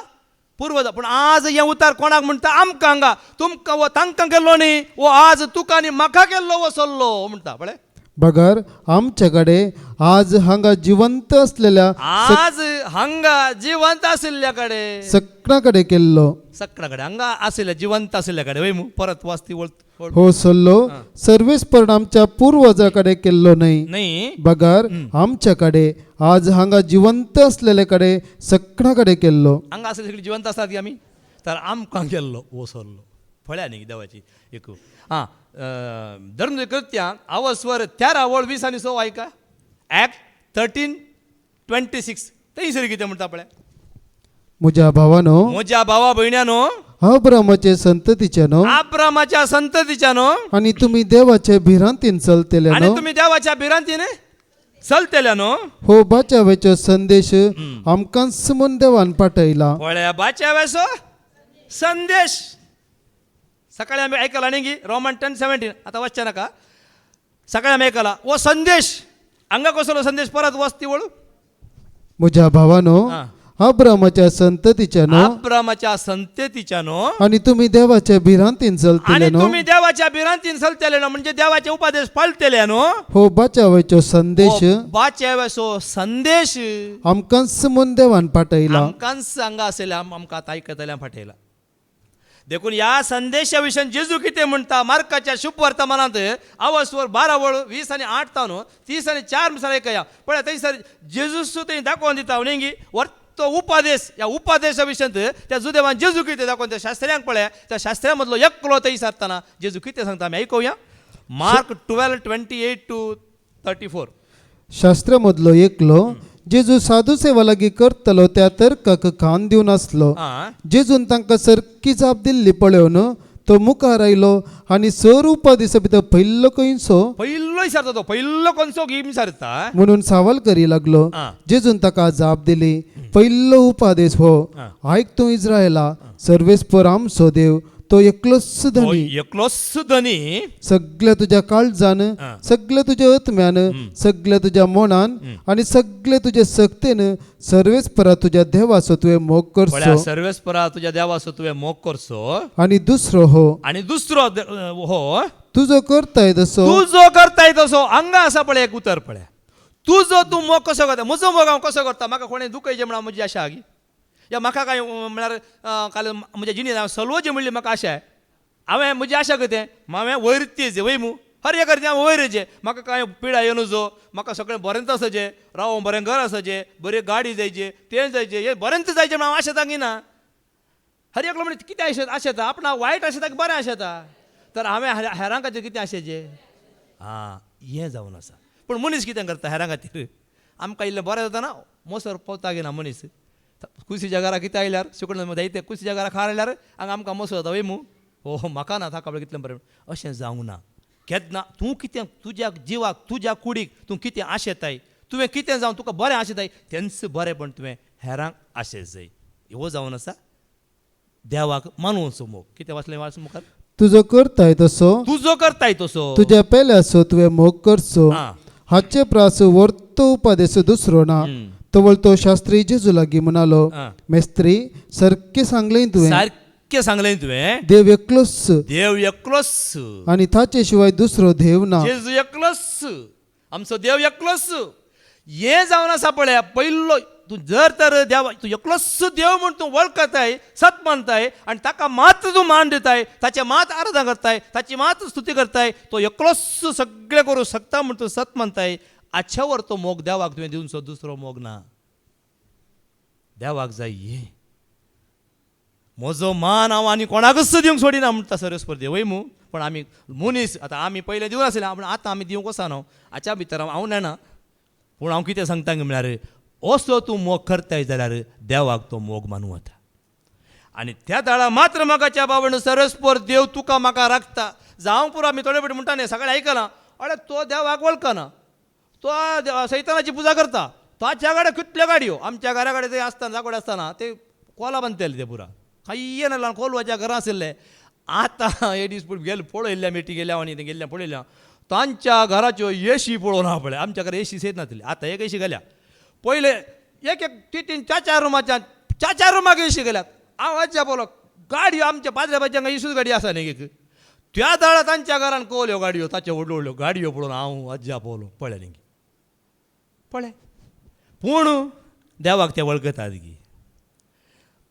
पुर्वजां पूण आज हें उतर कोणाक म्हणटा आमकां हांगा तुमकां वो तांकां केल्लो न्ही वो आज तुका आनी म्हाका केल्लो वो सल्लो म्हणटा पळय बगार आमच्याकडे आज हांगा जिवंत असलेल्या आज हांगा जिवंत आशिल्ल्याकडे सक्कणाकडे केल्लो सक्कडाकडे हांगा आशिल्ल्या जिवंत आशिल्ल्याकडे वय मू परत वाचती वळ हो सल्लो सर्वेस्पर्ण आमच्या पूर्वजाकडे केल्लो नाही बगार आमच्याकडे आज हांगा जिवंत असलेल्याकडे सक्कणाकडे केल्लो हांगा आशिल्ले जिवंत असतात की आमी तर आमकां गेल्लो ओसरलो फळ्या न्ही देवाची एक हां धर्मकृत्यांक आवस्वर 13 वळ 20 आनी 6 आयका ॲक्ट 13:26 थंयसर कितें म्हणटा पळय म्हज्या भावानो म्हज्या भावा भयण्यानो अब्रामाचे संततीच्यानो आब्रामाच्या संततीच्यानो आणि तुम्ही देवाचे भिरांतीन आणि चलतेल्यानो तुम्ही देवाच्या भिरांतीने चलतेल्यानो हो बाचावेचो संदेश आमकां समून देवान पाठयला पळया बाच्या वेसो संदेश सकाळी आम्ही ऐकला नाही की रोमन 10:17 आता वाचच्या नका सकाळी आम्ही ऐकला ओ संदेश हांगा कसलो संदेश परत वस्ती वळू म्हज्या भावानो हां. अब्रामाच्या संततीच्यानो अब्रामाच्या संततीच्यानो आणि तुम्ही देवाचे भिरांतीन आणि चलतेल्यानो तुम्ही देवाच्या बिरांतीन चलतेल्यानो म्हणजे देवाचे उपदेश पाळतेल्यानो हो बाचावेचो संदेश बाच्या वेसो संदेश आमकां समून देवान पाठयला आमकां सांगा असेल आमकां आतां आयकतल्या फाटयला देखून या संदेशाविषयी जेजू कितें म्हणटा मार्काच्या शुभ वर्तमानांत आवस्वर 12 वळ 20 आनी 8 तानो 30 आनी 4 मिसाल ऐकया पळय थंयसर जेजूस थंय दाखोवन दिता उणेंगी तो उपदेश या उपदेशा विशयी त्या जुदेवान जेजू कितें दाखोवन त्या शास्त्र्यांक पळय त्या शास्त्र्यां मदलो एकलो थंयसर ताना जेजू कितें सांगता आमी आयकुया मार्क 12:28-34 शास्त्रामधलो एकलो जेजू साधू सेवा लागी करतलो त्या तर्काक कान दिवन आसलो आं जेजून तांकां सरकी जाप दिल्ली पळोवन तो मुखार आयलो आनी सर उपादिसा भितर पयल्लो खंयचो पयलो विचारता तो पयलो कोणसो की विचारता म्हणून सवाल करी लागलो आं. जेजून ताका जाप दिली पयल्लो उपादेश हो आयक तूं इस्रायला सर्वेस्पर आमचो देव तो एकलोच धनी एकलोच धनी सगळ्या तुझ्या काळजान आं. सगळ्या तुझ्या आत्म्यान सगळ्या तुझ्या मनान आणि सगळ्या तुझ्या सक्तीन सर्वेस्परा तुझ्या देवाचो तुवें मोग करचो सर्वेस्परा तुझ्या देवाचो तुवें मोग करचो आणि दुसरो हो आणि दुसरो हो तुजो करताय तसो तू जो करताय तसो हांगा आसा पळय एक उतर पळय तुजो तूं मोग कसो करता म्हजो मोग हांव कसो करता म्हाका कोणें दुखयचें म्हणून म्हजी आशा आगी या म्हाका काय म्हळ्यार काल म्हज्या जिणेंत हांवें सलवोचें म्हणली म्हाका आशा आहे हांवें म्हजी आशा कितें हांवें वयर तेजे वय मू हर एक करचें हांव वयर जें म्हाका कांय पिडा येवन जो म्हाका सगळें बरेंच आसचें रावों बरें घर आसचें बरी गाडी जायची तें जायचें हें बरेंच जायचें म्हण हांव आशा सांगिना हर एकलो म्हणजे कितें आशेता आपणा वायट आशेता की बरें आशेता तर हांवें हेरां खातीर कितें आशेचें हां हें जावन आसा पूण मनीस कितें करता हेरां खातीर आमकां इल्लें बरें जाता ना मोसर पावता गे ना मनीस कुशीच्या घरा कितें आयल्यार सुकण जायते कुशीच्या घरा खार आयल्यार हांगा आमकां मोसो जाता वय मू हो म्हाका ना ताका आपलें कितलें बरें अशें जावंक ना केन्ना तूं कितें तुज्या जिवाक तुज्या कुडीक तूं कितें आशेताय तुवें कितें जावन तुका बरें आशेताय तेंच बरेंपण तुवें हेरांक आशेत जाय ह्यो जावन आसा देवाक मानूचो मोग कितें वाचलें मुखार तुजो करताय तसो तुजो करताय तसो तुझ्या पेल्याचो तुवें मोग करचो हां हाचे प्रास वर्तो उपादेश दुसरो ना तवळ तो शास्त्री जेजू लागी म्हणालो हां. मेस्त्री सारकें सांगलें तुवें सारकें सांगलें तुवें देव एकलोच देव एकलोच आणि ताचे शिवाय दुसरो देव ना जेजू एकलोच आमचो देव एकलोच हें जावन आसा पळय पयलो तूं जर तर देव तूं एकलोच देव म्हूण तूं वळखताय सत मानताय आनी ताका मात तूं मान दिताय ताचे मात आराधना करताय ताची मात स्तुती करताय तो एकलोच सगळें करूं शकता म्हूण तूं सत मानताय आच्छा वर तो मोग देवाक तुवें दिवचो दुसरो मोग ना देवाक जाय हे म्हजो मान हांव आनी कोणाकच दिवंक सोडिना म्हणटा सर्वेस्पर देव वय मू पण आमी मनीस आतां आमी पयले दिवन आसले पूण आतां आमी दिवंक वचना हाच्या भितर हांव नेना पूण हांव कितें सांगता म्हळ्यार असो तूं मोग करताय जाल्यार देवाक तो मोग मानूं येता आनी त्या दाळा मात्र मोगाच्या बाबण सर्वेस्पर देव तुका म्हाका राखता जावं पुरो आमी थोडे फावटी म्हणटा न्ही सगळें आयकलां अळे तो देवाक वळखना तो सैतानाची पुजा करता ताच्या कडेन कितल्यो गाडयो आमच्या घरा कडेन ते आसतना जागोडे आसतना ते कोला बांदताले ते पुरा काही ना कोलवाच्या घरां आशिल्ले आतां हे दीस गेले पळयल्ल्या मेटी गेल्या आनी ते गेल्ल्या पळयल्या तांच्या घराच्यो एसी पळोवन हा पळय आमच्या घरा एसी सेत नासली आतां एक एसी गेल्या पयले एक तीन चार रुमाच्या चार रुमाक एसी गेल्यात हांव वाच्या पळो गाडयो आमच्या पाद्र्या बाजयांक इसूच गाडी आसा न्ही एक त्या दाळा तांच्या घरान कोवल्यो गाडयो ताचे व्हडल्यो व्हडल्यो गाडयो पळोवन हांव अज्जा पळोवलो पळय न्ही पळय पूण देवाक ते वळखतात गी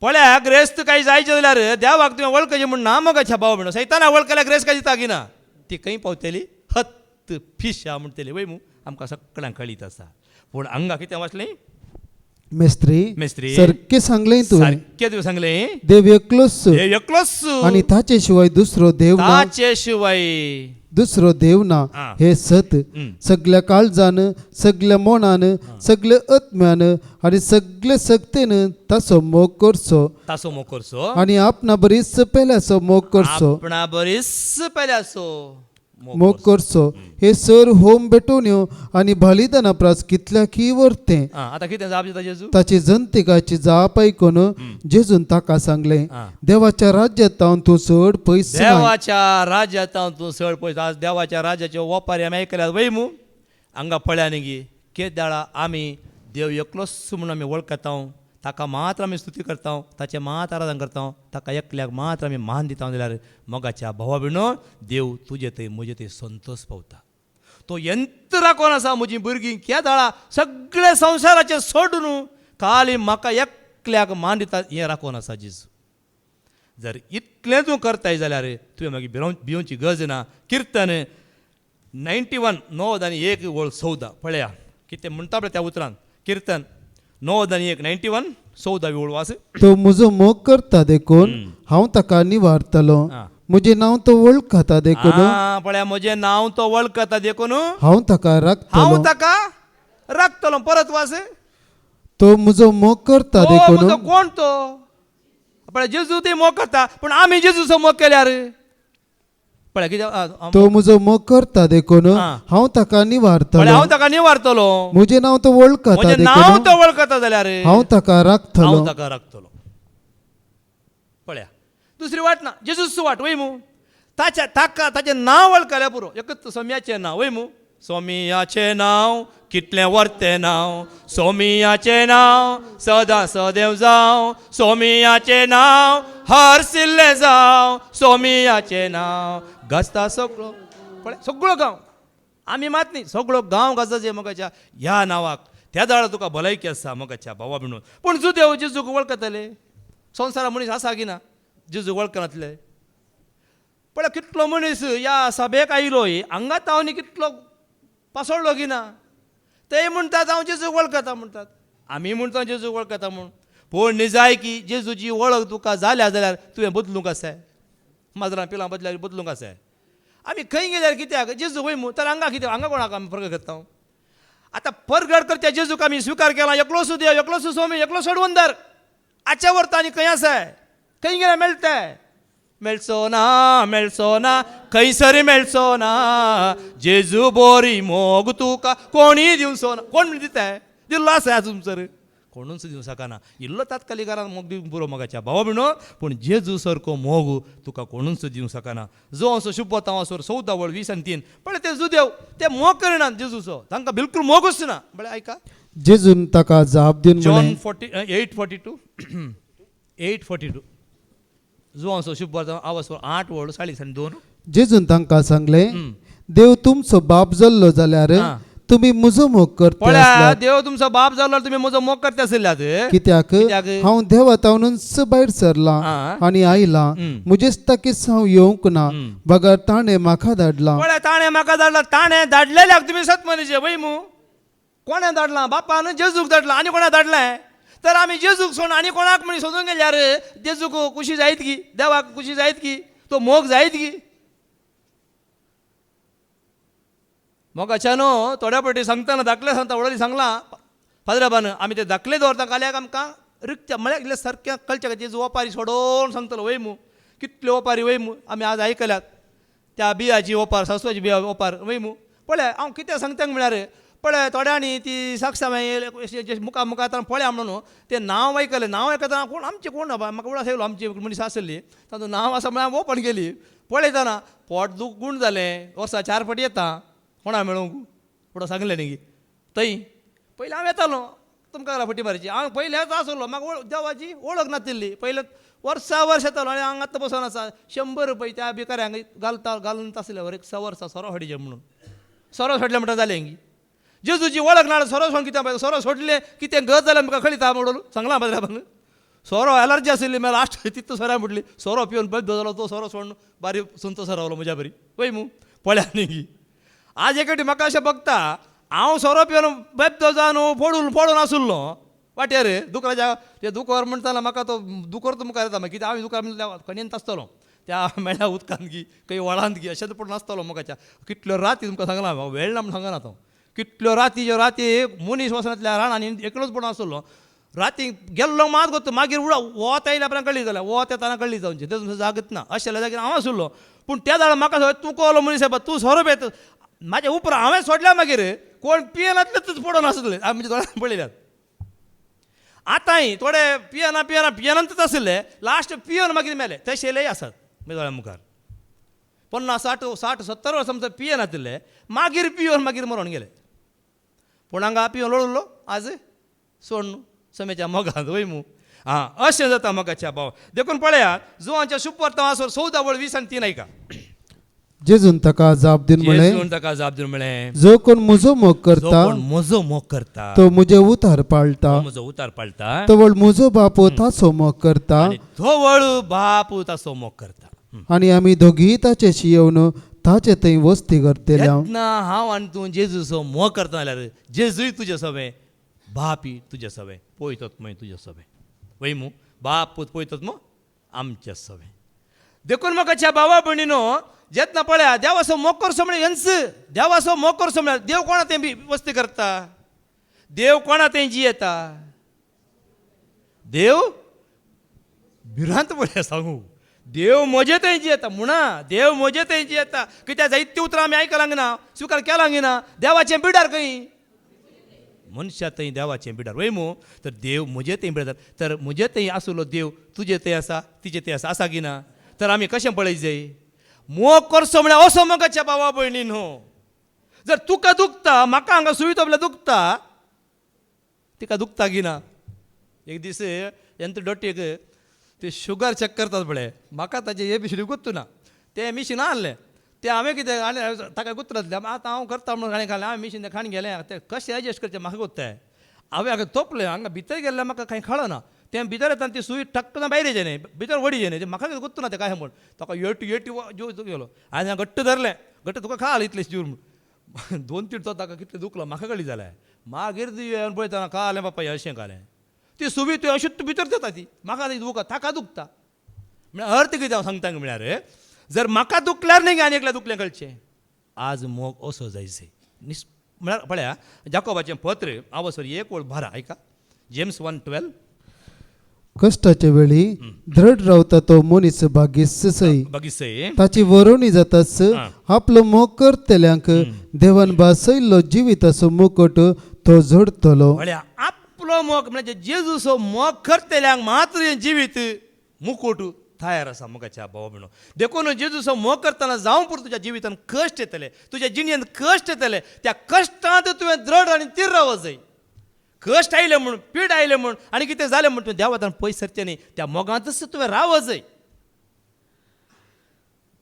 पळया ग्रेस्त काही जायचे जाल्यार देवाक तुवें वळखचें म्हण ना मग अच्छा भाव म्हणून सैताना वळखल्यार ग्रेस काय दिता ना ती खंय पावतली हत्त फिश हा म्हणटली वय मू आमकां सगळ्यांक कळीत आसा पूण हांगा कितें वाचलें मेस्त्री सारकें सांगलें तुवें सारकें तुवें सांगलें देव एकलोच एकलोच आणि ताचे शिवाय दुसरो देव ना ताचे शिवाय दुसरो देव ना हा. हे सत सगळ्या काळजान सगळ्या मोनान सगळ्या आत्म्यान आणि सगळे सक्तीन ताचो मोग करचो तासो मोग करचो आणि आपणा बरीच पेल्याचो मोग करचो आपणा बरीच पेल्याचो मोग करचो हे सर होम भेटून येव आणि बलिदाना प्रास कितल्या की वर्ते आता कितें जाप दिता जेजू ताची जंतिकाची जाप ऐकून जेजून ताका सांगले हा. देवाच्या राज्यात हांव तूं चड पयस ना. देवाच्या राज्यात तूं चड पयस आज देवाच्या राज्याचे ओपारी आमी आयकल्यात वय मू हांगा पळया न्ही गी केदाळा आमी देव एकलोच म्हणून आमी वळखता ताका मात्र आमी स्तुती करता ताचें मात आराधन करता ताका एकल्याक मात्र आमी मान दिता जाल्यार मोगाच्या भावा भयणो देव तुजे थंय म्हजे थंय संतोष पावता तो यंत्र कोण आसा म्हजीं भुरगीं केदाळा सगळे संवसाराचे सोडून खाली म्हाका एकल्याक मान दिता हें राखोन आसा जेजू जर इतलें तूं करताय जाल्यार तुवें मागीर भिवची गरज ना किर्तन 91 9 आनी 1 वळ 14 पळया कितें म्हणटा पळय त्या उतरान किर्तन 9 आनी 1 91 14 वळ वास तो म्हजो मोग करता देखून हांव ताका निवारतलो म्हजें नांव तो वळखता देखून पळया म्हजें नांव तो वळखता देखून हांव ताका हांव राखतलो ताका राखतलो परत वास तो म्हजो मोग करता देखून म्हजो कोण तो पळय जेजू ते मोग करता पूण आमी जेजूचो मोग केल्यार पळय कितें तो म्हजो मोग करता देखून हा. हांव ताका पळय निवारतलो हांव ताका निवारतलो म्हजें नांव तो वळखता म्हजें नांव देखून तो वळखता जाल्यार हांव ताका राखतलो हांव ताका राखतलो पळया दुसरी वाट ना जेजूच वाट वय मू ताचें नांव वळखल्यार पुरो एकच सोम्याचें नांव वय मू सोमियाचें नांव कितलें वर्तें नांव सोमियाचें नांव सदां सदैव जावं सोमियाचें नांव हरसिल्लें जावं सोमियाचें नांव गाजता सगळो पळय सगळो गांव आमी मात न्ही सगळो गांव गाजता मोगाच्या ह्या नांवाक त्या दाळा तुका भलायकी आसा मोगाच्या भावा म्हणून पूण देव जेजूक वळखतले संवसारा मनीस आसा की ना जेजू वळखनातले पळय कितलो मनीस ह्या सभेक आयलो हांगा तावनी कितलो पासळ्ळो की ना ते म्हणटात हांव जेजू वळखता म्हणटात आमी म्हणटा जेजू वळखता म्हूण पूण निजाय की जेजूची वळख तुका जाल्या जाल्यार तुवें बदलूंक आसाय माजरां पिलां बदल्यार बदलूंक आसाय आमी खंय गेल्यार कित्याक जेजू वय मू तर हांगा कितें हांगा कोणाक आमी प्रगट करता आतां परगट करच्या जेजूक आमी स्विकार केला एकलोसो देव एकलोसो स्वामी एकलो सोडवंदार आच्या व्हरता आनी खंय आसाय खंय गेल्यार मेळटाय मेळचो ना खंयसर मेळचो ना जेजू बोरी मोग तुका कोणी दिवचो ना कोण दिताय दिल्लो आसा आजून सर कोणूच दिवं शकना इल्लो तात्कालीक घरान मोग दिवंक पुरो मोगाच्या भावा म्हणून पूण जेजू सारको मोग तुका कोणूच दिवंक शकना जो असो शुभ तांव असो 14 वळ 20 आनी 3 पळय ते जुदेव ते मोग करिनात जेजूचो तांकां बिलकुल मोगूच ना बळ्या आयका जेजून ताका जाप दिवन जॉन म्हळें 8:42 जो असो शुभ आवाज 8 वळ 2 जेजून तांकां सांगले देव तुमचो बाप जाल्लो जाल्यार तुम्ही म्हजो मोग करता पळया देव तुमचो बाप जाल्यार तुम्ही म्हजो मोग करता आसल्यात कित्याक हांव देवातावनूच भायर सरला आनी आयला म्हजेच ताकीच हांव येवंक ना बगर ताणें म्हाका धाडला पळय ताणें म्हाका धाडला ताणें धाडलेल्याक तुमी सत मनीस वय मू कोणें धाडला बापान जेजूक धाडला आनी कोणा धाडलां तर आमी जेजूक सोडून आनी कोणाक म्हणी सोदूंक गेल्यार जेजूक खुशी जायत की देवाक खुशी जायत की तो मोग जायत की मोगाच्या न्हू थोड्या फावटी सांगतना धाकले सांगता व्हडली सांगलां फादराबान आमी ते धाकले दवरता काल्याक आमकां रिक्त म्हळ्यार इतलें सारकें कळचें जेजू ओपारी सोडोवन सांगतलो वय मू कितल्यो ओपारी वय मू आमी आज आयकल्यात त्या बियाची ओपार सासवाची बिया ओपार वय मू पळय हांव कितें सांगतांक म्हळ्यार पळय थोड्यांनी ती साक्षा मुखार मुखार पळया म्हणून ते नांव आयकलें नांव आयकतना कोण आमचें कोण म्हाका वळख येयलो आमची मनीस आसली तातूंत नांव आसा म्हळ्यार ओपन केली पळयतना पोट दूख गूण जालें वर्सा 4 फावटी येता कोणा मेळोंक फुडें सांगलें न्ही थंय पयलीं हांव येतालो तुमकां फटी मारची हांव पयल्याच आसलो म्हाका देवाची वळख नाशिल्ली पयले वर्सां येतालो आनी हांगा आतां बसून आसा 100 रुपया त्या भिकाऱ्यांक घालून आसले एक 6 वर्सां सोरो सोडचे म्हणून सोरो सोडले म्हणटा जालें हिंगी जेजूची वळख ना सोरो सोड कितें सोरो सोडले कितें गत जाल्यार म्हाका कळटा म्हणून सांगलां बाबा सोरो एलर्जी आशिल्ली मागीर लास्ट तितू सोऱ्या म्हटली सोरो पिवन बद जालो तो सोरो सोडून बारी सुंत सरावलो म्हज्या बरी पळय मू पळया न्ही आज एक म्हाका अशें बघता हांव सोरो पिवन बेब्द जावन फोडून आसुल्लो वाटेर दुकराच्या ते दुकर म्हणटालो म्हाका तो दुकर तुमकां येता मागीर कितें हांव दुकर म्हणल्यार खणयेंत आसतलो त्या मेळ्या उदकांत गी खंय वळांत गी अशें पडून आसतलो म्हाका कितल्यो राती तुमकां सांगला वेळ ना म्हण सांगना तो कितल्यो राती मनीस वसनांतल्या रानांनी एकलोच पडून आसलो राती गेल्लो मात गोत मागीर वत आयल्या उपरांत कळ्ळी जाल्यार वत येताना कळ्ळी जावची तें जागत ना अशें जाग्यार हांव आसुल्लो पूण त्या जाणां म्हाका तूं कळलो मनीस येता तूं सोरो पेत म्हाज्या उपरांत हांवें सोडल्या मागीर कोण पियनातलेच पडून आसले आमच्या दोळ्यान पळयल्यात आतांय थोडे पियनांतच आसले लास्ट पियन मागीर मेले तशेलेय आसात म्हज्या दोळ्या मुखार 50, 60, 70 वर्सां समजा पियन आसले मागीर पिवन मागीर मरोन गेले पूण हांगा पिवन लोळलो आज सोड न्हू समेच्या मोगांत वय मू हां अशें जाता मोगाच्या भाव देखून पळयात जुवांच्या शुपर आसो 14:20 आणि 3 ऐका जेजून ताका जाप दिवन म्हळें ताका जाप दिवन म्हळें जो कोण म्हजो मोग करता म्हजो मोग करता तो म्हजे उतार पाळटा म्हजो उतार पाळटा तो वळ म्हजो बाप ताचो मोग करता तो वळ बाप ताचो मोग करता आनी आमी दोगी ताचेशी येवन ताचे थंय वस्ती करतले हांव आनी तूं जेजूचो मोग करता जाल्यार जेजूय तुजे सवे बापी तुजे सवे पळयतात मय तुजे सवे वय मू बाप पूत पळयतात मो आमचे सवे देखून म्हाका बाबा भयणीनो जेतना पळया देवाचो मोग करचो म्हळ्यार हेंच देवाचो मोग करचो म्हळ्यार देव कोणा तें बी वस्ती करता देव कोणा तें जियेता देव भिरांत पळया सांगू देव म्हजे थंय जियेता म्हणा देव म्हजे थंय जियेता कित्याक जायतीं उतरां आमी आयकलांक ना स्विकार केलांक ना देवाचें बिडार खंय मनशा थंय देवाचें बिडार वय मू तर देव म्हजे थंय बिडार तर म्हजे थंय आसलो देव तुजे थंय आसा तिजे थंय आसा की ना तर आमी कशें पळयत जाय मोग करचो म्हळ्यार असो मोगाच्या भावा भयणी न्हू जर तुका दुखता म्हाका हांगा सुई तबल्या दुखता तिका दुखता की ना एक दीस एंत डॉक्टरेक ते शुगर चॅक करतात पळय म्हाका ताचे हे बिशडी गुत्तू ना ते मिशीन हाडलें ते हांवें कितें हाडलें ताका गुत्तरातलें आतां हांव करता म्हणून हाणें घालें हांवें मिशीन खाण गेलें तें कशें एडजस्ट करचें म्हाका गुत्ताय हांवें हांगा तोपलें हांगा भितर गेल्लें म्हाका कांय कळना तें भितर येता ती सुई टक्कन भायर येचें न्ही भितर वडीचें न्ही म्हाका गुत्तू ना तें काय म्हूण ताका एटी गेलो हांवें घट्ट धरलें घट्ट तुका खाल इतलें जीवर म्हूण 2-3 तो ताका कितलें दुखलो म्हाका कळ्ळी जाल्यार मागीर येवन पळयतना कळ्ळें बापा हें अशें कळ्ळें ती सुवी तुवें अशी भितर देता ती म्हाका ती दुखता ताका दुखता म्हळ्यार अर्थ कितें हांव सांगता म्हळ्यार जर म्हाका दुखल्यार न्ही आनी एकल्या दुखलें कळचें आज मोग असो जायचे म्हळ्यार पळया जाकोबाचें पत्र आवसर एक वळ भरा ऐका जेम्स 1:12 कश्टाचे वेळी दृढ रावता तो मनीस भाग्यसई ताची वरोणी जाताच आपलो मोग करतल्यांक देवान बासयल्लो जिविताचो मुकुट तो जोडतलो आपलो मोग म्हणजे जेजूचो मोग करतल्यांक मात्र जिवीत मुकुट तयार आसा मोगाच्या भावा भयणो देखून जेजूचो मोग करतना जावं पुरो तुज्या जिवितान कश्ट येतले तुज्या जिणेंत कश्ट येतले त्या कश्टांत तुवें दृढ आनी तीर रावो जाय कश्ट आयले म्हूण पीड आयले म्हूण आनी कितें जालें म्हूण तुवें देवातान पयस सरचें न्ही त्या मोगांतच तुवें रावो जाय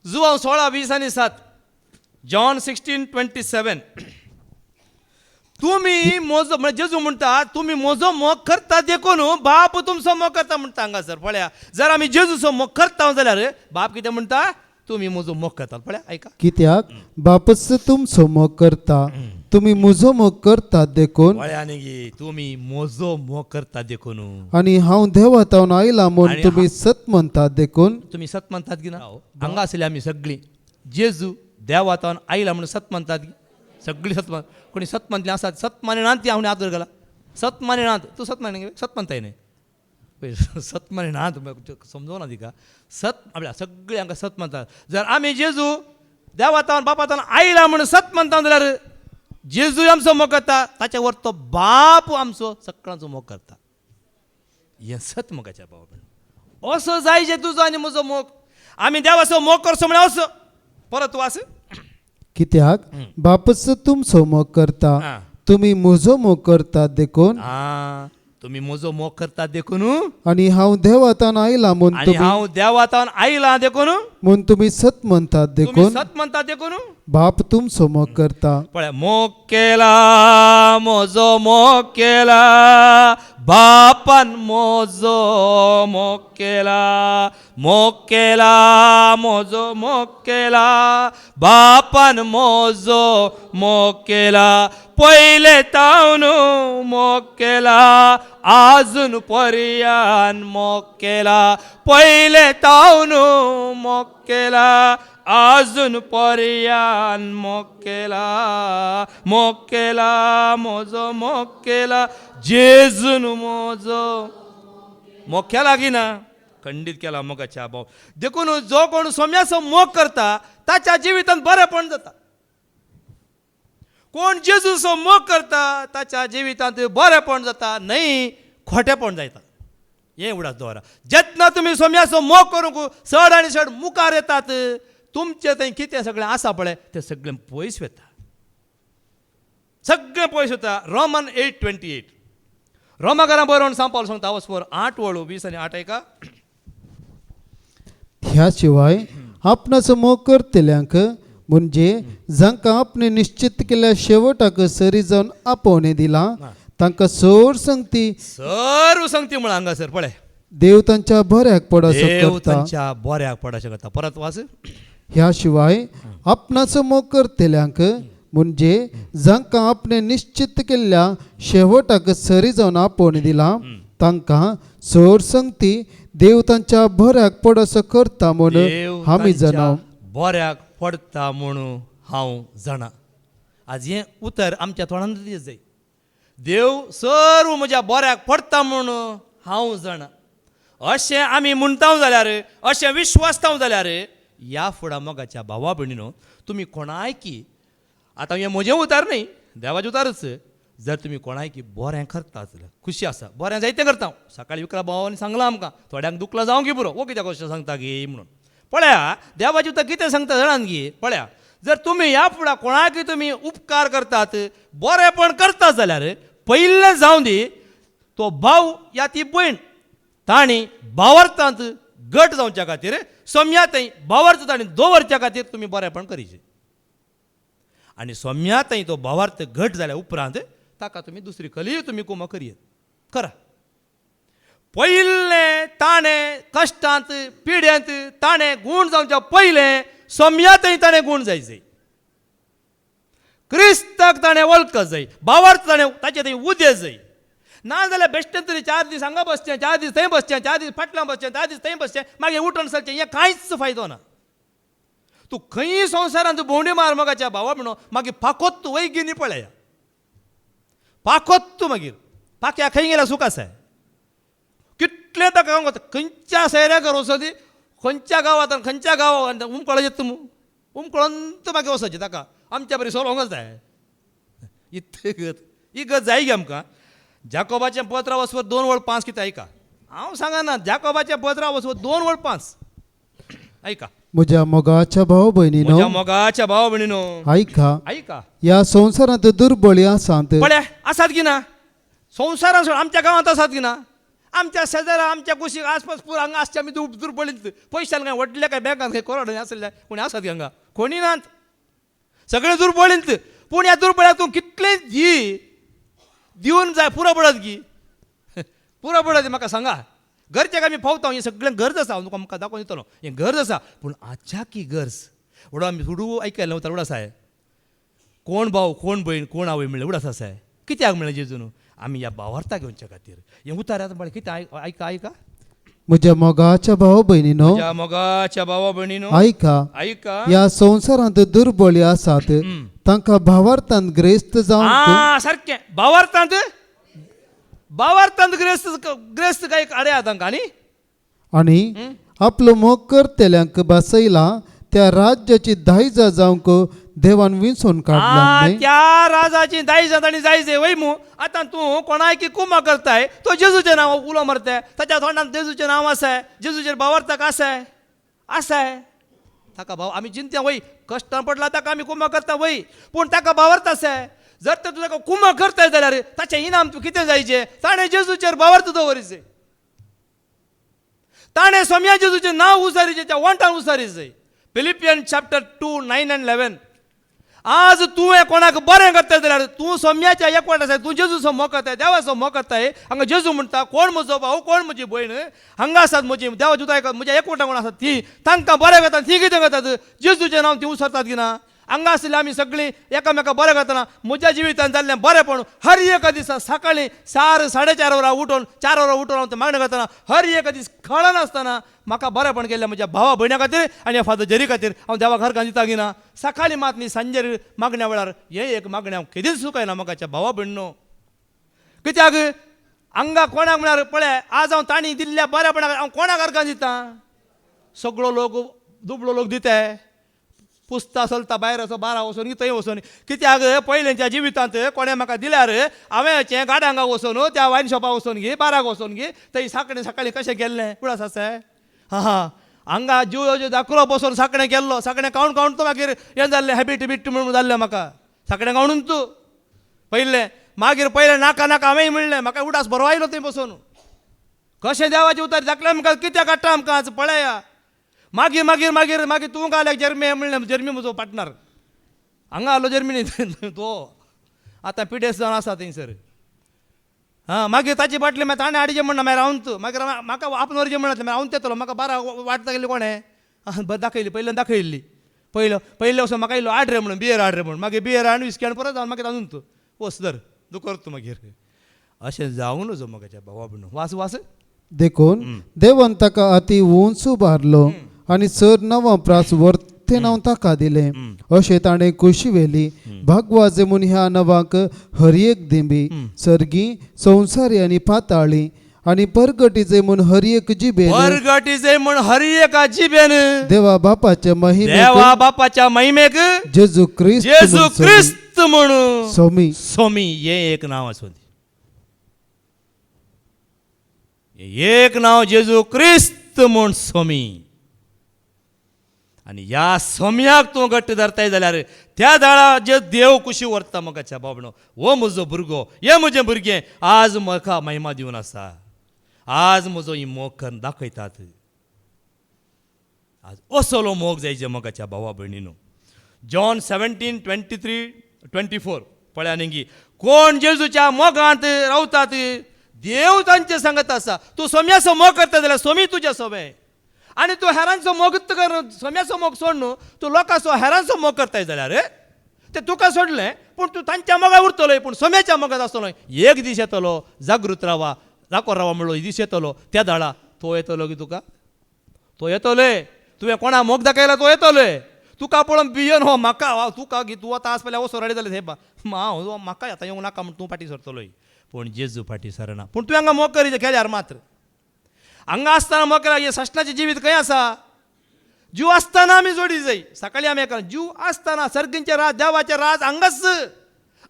जुवांव 16:20 आनी 7 जॉन 16:27 तुमी मोजो म्हणजे जेजू म्हणटा तुमी म्हजो मोग करता देखून बाप तुमचो मोग करता म्हणटा हांगासर पळया जर आमी जेजूचो मोग करता जाल्यार बाप कितें म्हणटा तुमी म्हजो मोग करतात पळया ऐका कित्याक बापच तुमचो मोग करता तुमी म्हजो मोग करतात देखून तुमी म्हजो मोग करतात देखून आनी हांव देवातावन आयला म्हूण तुमी सत म्हणटात देखून तुमी सत म्हणटात की ना हांगा आसली आमी सगळीं जेजू देवातावन आयला म्हणून सत म्हणटात सगळीं सत मान कोणी सत म्हणटलीं आसात सत मानिनात ती हांव आदर घाला सत मानिनात तूं सत माने सत म्हणटाय न्ही पळय सत मानिनात समजोना तिका सत आपल्या सगळीं हांकां सत म्हणटात जर आमी जेजू देवातावन बापातावन आयला म्हणून सत म्हणटा जाल्यार जेजू आमचो मोग करता ताच्या वर तो बाप आमचो सगळ्यांचो मोग करता हें सत मोगाच्या भावा असो जाय जे तुजो आनी म्हजो मोग आमी देवाचो मोग करचो म्हळ्यार असो परत वास कित्याक बापच तुमचो मोग करता तुम्ही म्हजो मोग करतात देखून हा तुम्ही म्हजो मोग करतात देखून आणि हांव देवातान आयला म्हूण आणि तुम्ही हांव देवातान आयला देखून म्हूण तुम्ही सत म्हणतात तुम्ही देखून सत म्हणतात देखून बाप तुमचो मोग करता. पळय मोग केला म्हजो मोग केला बापान म्हजो मोग केला म्हजो मोग केला बापान म्हजो मोग केला पयले तावन मोग केला आजून पर्यान मोग केला पयले तावन मोग केला आजून पर्यान मोग केला म्हजो मोग केला जेजून म्हजो मोख्या लागीना खंडित केला मोगाच्या भाव देखून जो कोण सोम्याचो मोग करता ताच्या जिवितांत बरेपण जाता. कोण जेजूचो मोग करता ताच्या जिवितांत बरेपण जाता न्हय खोटेपण जाता. हे उडास दवरा. जेन्ना तुमी सोम्याचो मोग करूंक चड आनी चड मुखार येतात तुमचें थंय कितें सगळें आसा पळय तें सगळें पयस वता. सगळें पयस वता. रोमन 8:28 रोमाकारां बरोवन सांपाल सांगता वचपर 8:20 आनी 8 ऐका. ह्या शिवाय आपणाचो मोग करतल्यांक म्हणजे जांकां आपणे निश्चित केल्या शेवटाक सरी जावन आपोवणे दिला तांकां सोर संगती सर्व संगती म्हण हांगासर पळय देव तांच्या बऱ्याक पडसो देव करता. तांच्या बऱ्याक पडशें करता. परत वाच. ह्या शिवाय आपणाचो मोग करतल्यांक म्हणजे जांकां आपणे निश्चित केल्ल्या शेवटाक सरी जावन आपोवणे दिला तांकां सोर संगती देव तांच्या बऱ्याक पडसो करता म्हणून आमी जाणाव. बऱ्याक पडटा म्हणून हांव जाणा. आज हें उतर आमच्या तोंडान जाय. देव सर्व म्हज्या बऱ्याक पडटा म्हणून हांव जाणा अशें आमी म्हणटाव जाल्यार अशें विश्वासताव जाल्यार ह्या फुडा मोगाच्या भावा भयणीनो तुमी कोणाय की आतां हें म्हजें उतार न्ही देवाचें उतारच जर तुमी कोणाय की बरें करता जाल्यार खुशी आसा. बरें जायतें करता. सकाळीं विकरा भावानी सांगलां आमकां थोड्यांक दुखला जावं गी पुरो वो कित्याक अशें सांगता गे म्हणून. पळया देवाचें उतर कितें सांगता जाणान गी. पळया जर तुमी ह्या फुडा कोणाय की तुमी उपकार करतात बरेंपण करतात जाल्यार पयलें जावं दी तो भाव या ती भयण ताणी भावार्थांत घट जावच्या खातीर सोम्यातय भावार्थ ताणी दवरच्या खातीर तुमी बरेंपण करीचे. आनी सोम्यातय तो भावार्थ घट जाल्या उपरांत ताका तुमी दुसरी कली तुमी कुमा करियेत करा. पयलें ताणें कश्टांत पिड्यांत ताणें गूण जावच्या पयलें सोम्यातय ताणें गूण जायचे. क्रिस्ताक ताणें वळखत जाय. भावार्थ ताणें ताचे थंय उदेश जाय. नाजाल्यार बेश्टें तरी 4 दीस हांगा बसचें 4 दीस थंय बसचें 4 दीस फाटल्यान बसचें 4 दीस थंय बसचें मागीर उठून चलचें हें कांयच फायदो ना. तूं खंय संवसारांत भोंवडी मार मोगाच्या भावा म्हणून मागीर फाकोत तूं वय गिनी पळया. फाकोत तूं मागीर पाक्या खंय गेल्यार सुख आसा. कितलें ताका सांगता खंयच्या सैऱ्याक वचो दी खंयच्या गांवांत खंयच्या गांवांत उमकळ येता उमकळंत मागीर वचचें ताका आमच्या बरी सोलोंकच जाय. ही गत जाय गे आमकां. जाकोबाचें पत्र वचवर 2:5 कितें ऐका. हांव सांगना जाकोबाचें पत्र वचवर 2:5 ऐका. म्हज्या मोगाच्या भाव भयणीनो म्हज्या मोगाच्या भाव भयणीनो ऐका. ऐका. ह्या संवसारांत दुर्बळी आसात पळया आसात की ना संवसारांत सोड आमच्या गांवांत आसात की ना आमच्या शेजारा आमच्या कुशीक आसपास पूर हांगा आसचे आमी दुर्बळींत पयशान काय वडले काय बँकांत खंय करोड आसले कोणी आसात की हांगा कोणी नात. सगळे दुर्बळींत. पूण ह्या दुर्बळाक तूं कितलें दिवन जाय पुरो पडत गी पुरो पडत म्हाका सांगा. घरचें आमी फावता हें सगळें गरज आसा. हांव तुका म्हाका दाखोवन दितलो हें गरज आसा. पूण आजच्या की गरज उडो आमी हुडू ऐकलें उतर उडास आसाय. कोण भाव कोण भयण कोण आवय म्हणलें उडास आसाय. कित्याक म्हणलें जेजून आमी ह्या भावार्था घेवच्या खातीर हें उतारात म्हळ्यार कितें ऐका ऐका. म्हज्या मोगाच्या भाव भयणीनो म्हज्या मोगाच्या भावा भयणीनो ऐका. ऐका. ह्या संवसारांत दुर्बळी आसात तांकां भावार्थान ग्रेस्त जावंक सारकें भावार्थांत ग्रेस्त काय आड्या तांकां न्ही. आनी आपलो मोग करतल्यांक बसयला त्या राज्याची दायजा जावंक देवान विंचून काडला. त्या राजाची दायजा ताणी जायजे वय मू. आतां तूं कोणाय की कुमा करताय तो जेजूचें नांव उलो मारताय ताच्या तोंडान जेजूचें नांव आसाय जेजूचेर भावार्थाक आसाय आसाय ताका भाव आमी चिंत्या वय कश्टान पडला ताका आमी कुमा करता वय पूण ताका भावार्थ आसाय. जर तर तुझा कुमा करताय जाल्यार ताचें इनाम तूं कितें जायचें? ताणें जेजूचेर बावर तूं दवरिचें, ताणें सोम्या जेजूचें नांव उसारिचें, त्या वंटान उसारिचें. Philippians chapter 2, 9 and 11. आज तुवें कोणाक बरें करता जाल्यार तूं सोम्याच्या एकवट आसाय, तूं जेजूचो मोगताय, देवाचो मोगताय. हांगा जेजू म्हणटा कोण म्हजो भाव, कोण म्हजी भयण, हांगा आसात म्हजी देवा जुदाय म्हज्या एकवटा कोण आसात ती, तांकां बरें करतात. ती कितें करतात? जेजूचें नांव ती उसरतात की ना? हांगा आसले आमी सगळीं एकामेका बरें करतना म्हज्या जिवितांत जाल्लें बरेंपण हर एका दिसा सकाळीं 4-4:30 वरां उठोन 4 वरां उठोन हांव तें मागणें करतना हर एका दीस कळनासतना म्हाका बरेंपण केल्लें म्हज्या भावा भयण्या खातीर आनी फादर जेरी खातीर हांव देवा घरकान दिता की ना. सकाळीं मात न्ही सांजेर मागण्या वेळार हें एक मागणें हांव केदीच चुकयना म्हाकाच्या भावा भयणो. कित्याक हांगा कोणाक म्हळ्यार पळय, आज हांव तांणी दिल्ल्या बऱ्यापणाक हांव कोणाक घरकान दिता? सगळो लोक दुबळो लोक दिताय, पुसता चलता भायर असो बारा वचून थंय वचून. कित्याक पयलींच्या जिवितांत कोणें म्हाका दिल्यार हांवें हरचें गाड्यांक वचून त्या वायन शॉपाक वचून घे, बाराक वचून घे, थंय साकणें सकाळीं कशें गेल्लें कुळास आसाय. हां हांगा जीव दाखलो बसून साकणें केल्लो, साकणें कावून कावून तूं मागीर हें जाल्लें हॅबीट म्हणून जाल्लें म्हाका साकणें कावून तूं पयलें. मागीर पयलें नाका नाका हांवेंय म्हणलें, म्हाका उडास बरो आयलो थंय बसून. कशें देवाचें उतर दाखलें आमकां कित्याक काडटा आमकां आज पळया. मागीर मागीर मागीर मागीर तूं घाल्याक जर्मी म्हणलें, जर्मी म्हजो पार्टनर हांगा आलो जर्मी तो आतां पिडेस जावन आसा थंयसर. हां मागीर ताची बाटली मागीर ताणें हाडिचें म्हणना, मागीर हांव तूं मागीर म्हाका आपण व्हरचें म्हणत मागीर हांव तेतलो. म्हाका बारा वाट गेली कोणें दाखयली, पयल्यान दाखयल्ली. पयले वचून म्हाका येयलो आड्रे म्हणून, बियर आड्रे म्हणून. मागीर बियर आनी विस्की आनी परत जावन मागीर तांदून तूं वस धर तूं करता मागीर. अशें जावं नजो म्हाका बाबा म्हणून. वास वास देखून देवान ताका अति उंच उबारलो आनी चड नवं प्रास वर्थे नांव ताका दिलें. अशें ताणें खुशी वेली भागवाजे म्हूण ह्या नवाक हरएक दिंबी, सर्गी, संवसारी आनी पाताळी आनी परगटीचे म्हूण हरएक जिबेन, परगटीचे म्हूण हरएका जिबेन देवा बापाच्या महिमेक जेजू ख्रिस्त म्हणून सोमी सोमी हे एक नांव आसूं दी. एक नांव जेजू ख्रिस्त म्हूण सोमी. आनी ह्या सोम्याक तूं घट्ट धरताय जाल्यार त्या दाळा जे देव कुशी व्हरता म्हाकाच्या बाबणो, हो म्हजो भुरगो, हे म्हजें भुरगें आज म्हाका महिमा दिवन आसा. आज म्हजो ही मोग करून दाखयतात. आज असलो मोग जायचे मोगाच्या भावा भयणीनो. जॉन 17:23-24 पळया न्ही, कोण जेजूच्या मोगांत रावतात देव तांचे सांगत आसा. तूं सोम्याचो मोग करता जाल्यार सोमी तुज्या सोबे. आनी तूं हेरांचो मोग कर, सोम्याचो मोग सोड न्हू, तूं लोकांचो हेरांचो मोग करताय जाल्यार ते तुका सोडलें पूण तूं तांच्या मोगार उरतलोय, पूण सोम्याच्या मोगात आसतलो. एक दीस येतलो जागृत रावा, जाकोर रावा म्हणलो दीस येतलो. त्या दाळा तो येतलो की तुका, तो येतोले. तुवें कोणा मोग दाखयला तो येतोले. तुका पळोवन बियन हो म्हाका तुका तूं आतां आज पयल्या वसो रेडी जालें हे हांव म्हाका आतां येवंक नाका म्हण तूं फाटी सरतलोय. पूण जेजू फाटी सरना. पूण तुवें हांगा मोग करी केल्यार मात्र हांगा आसतना मोग केला. हे सश्टाचें जिवीत खंय आसा? जीव आसतना आमी जोडी जाय. सकाळीं आमी एका जीव आसतना सर्गींचें राज, देवाचें राज हांगाच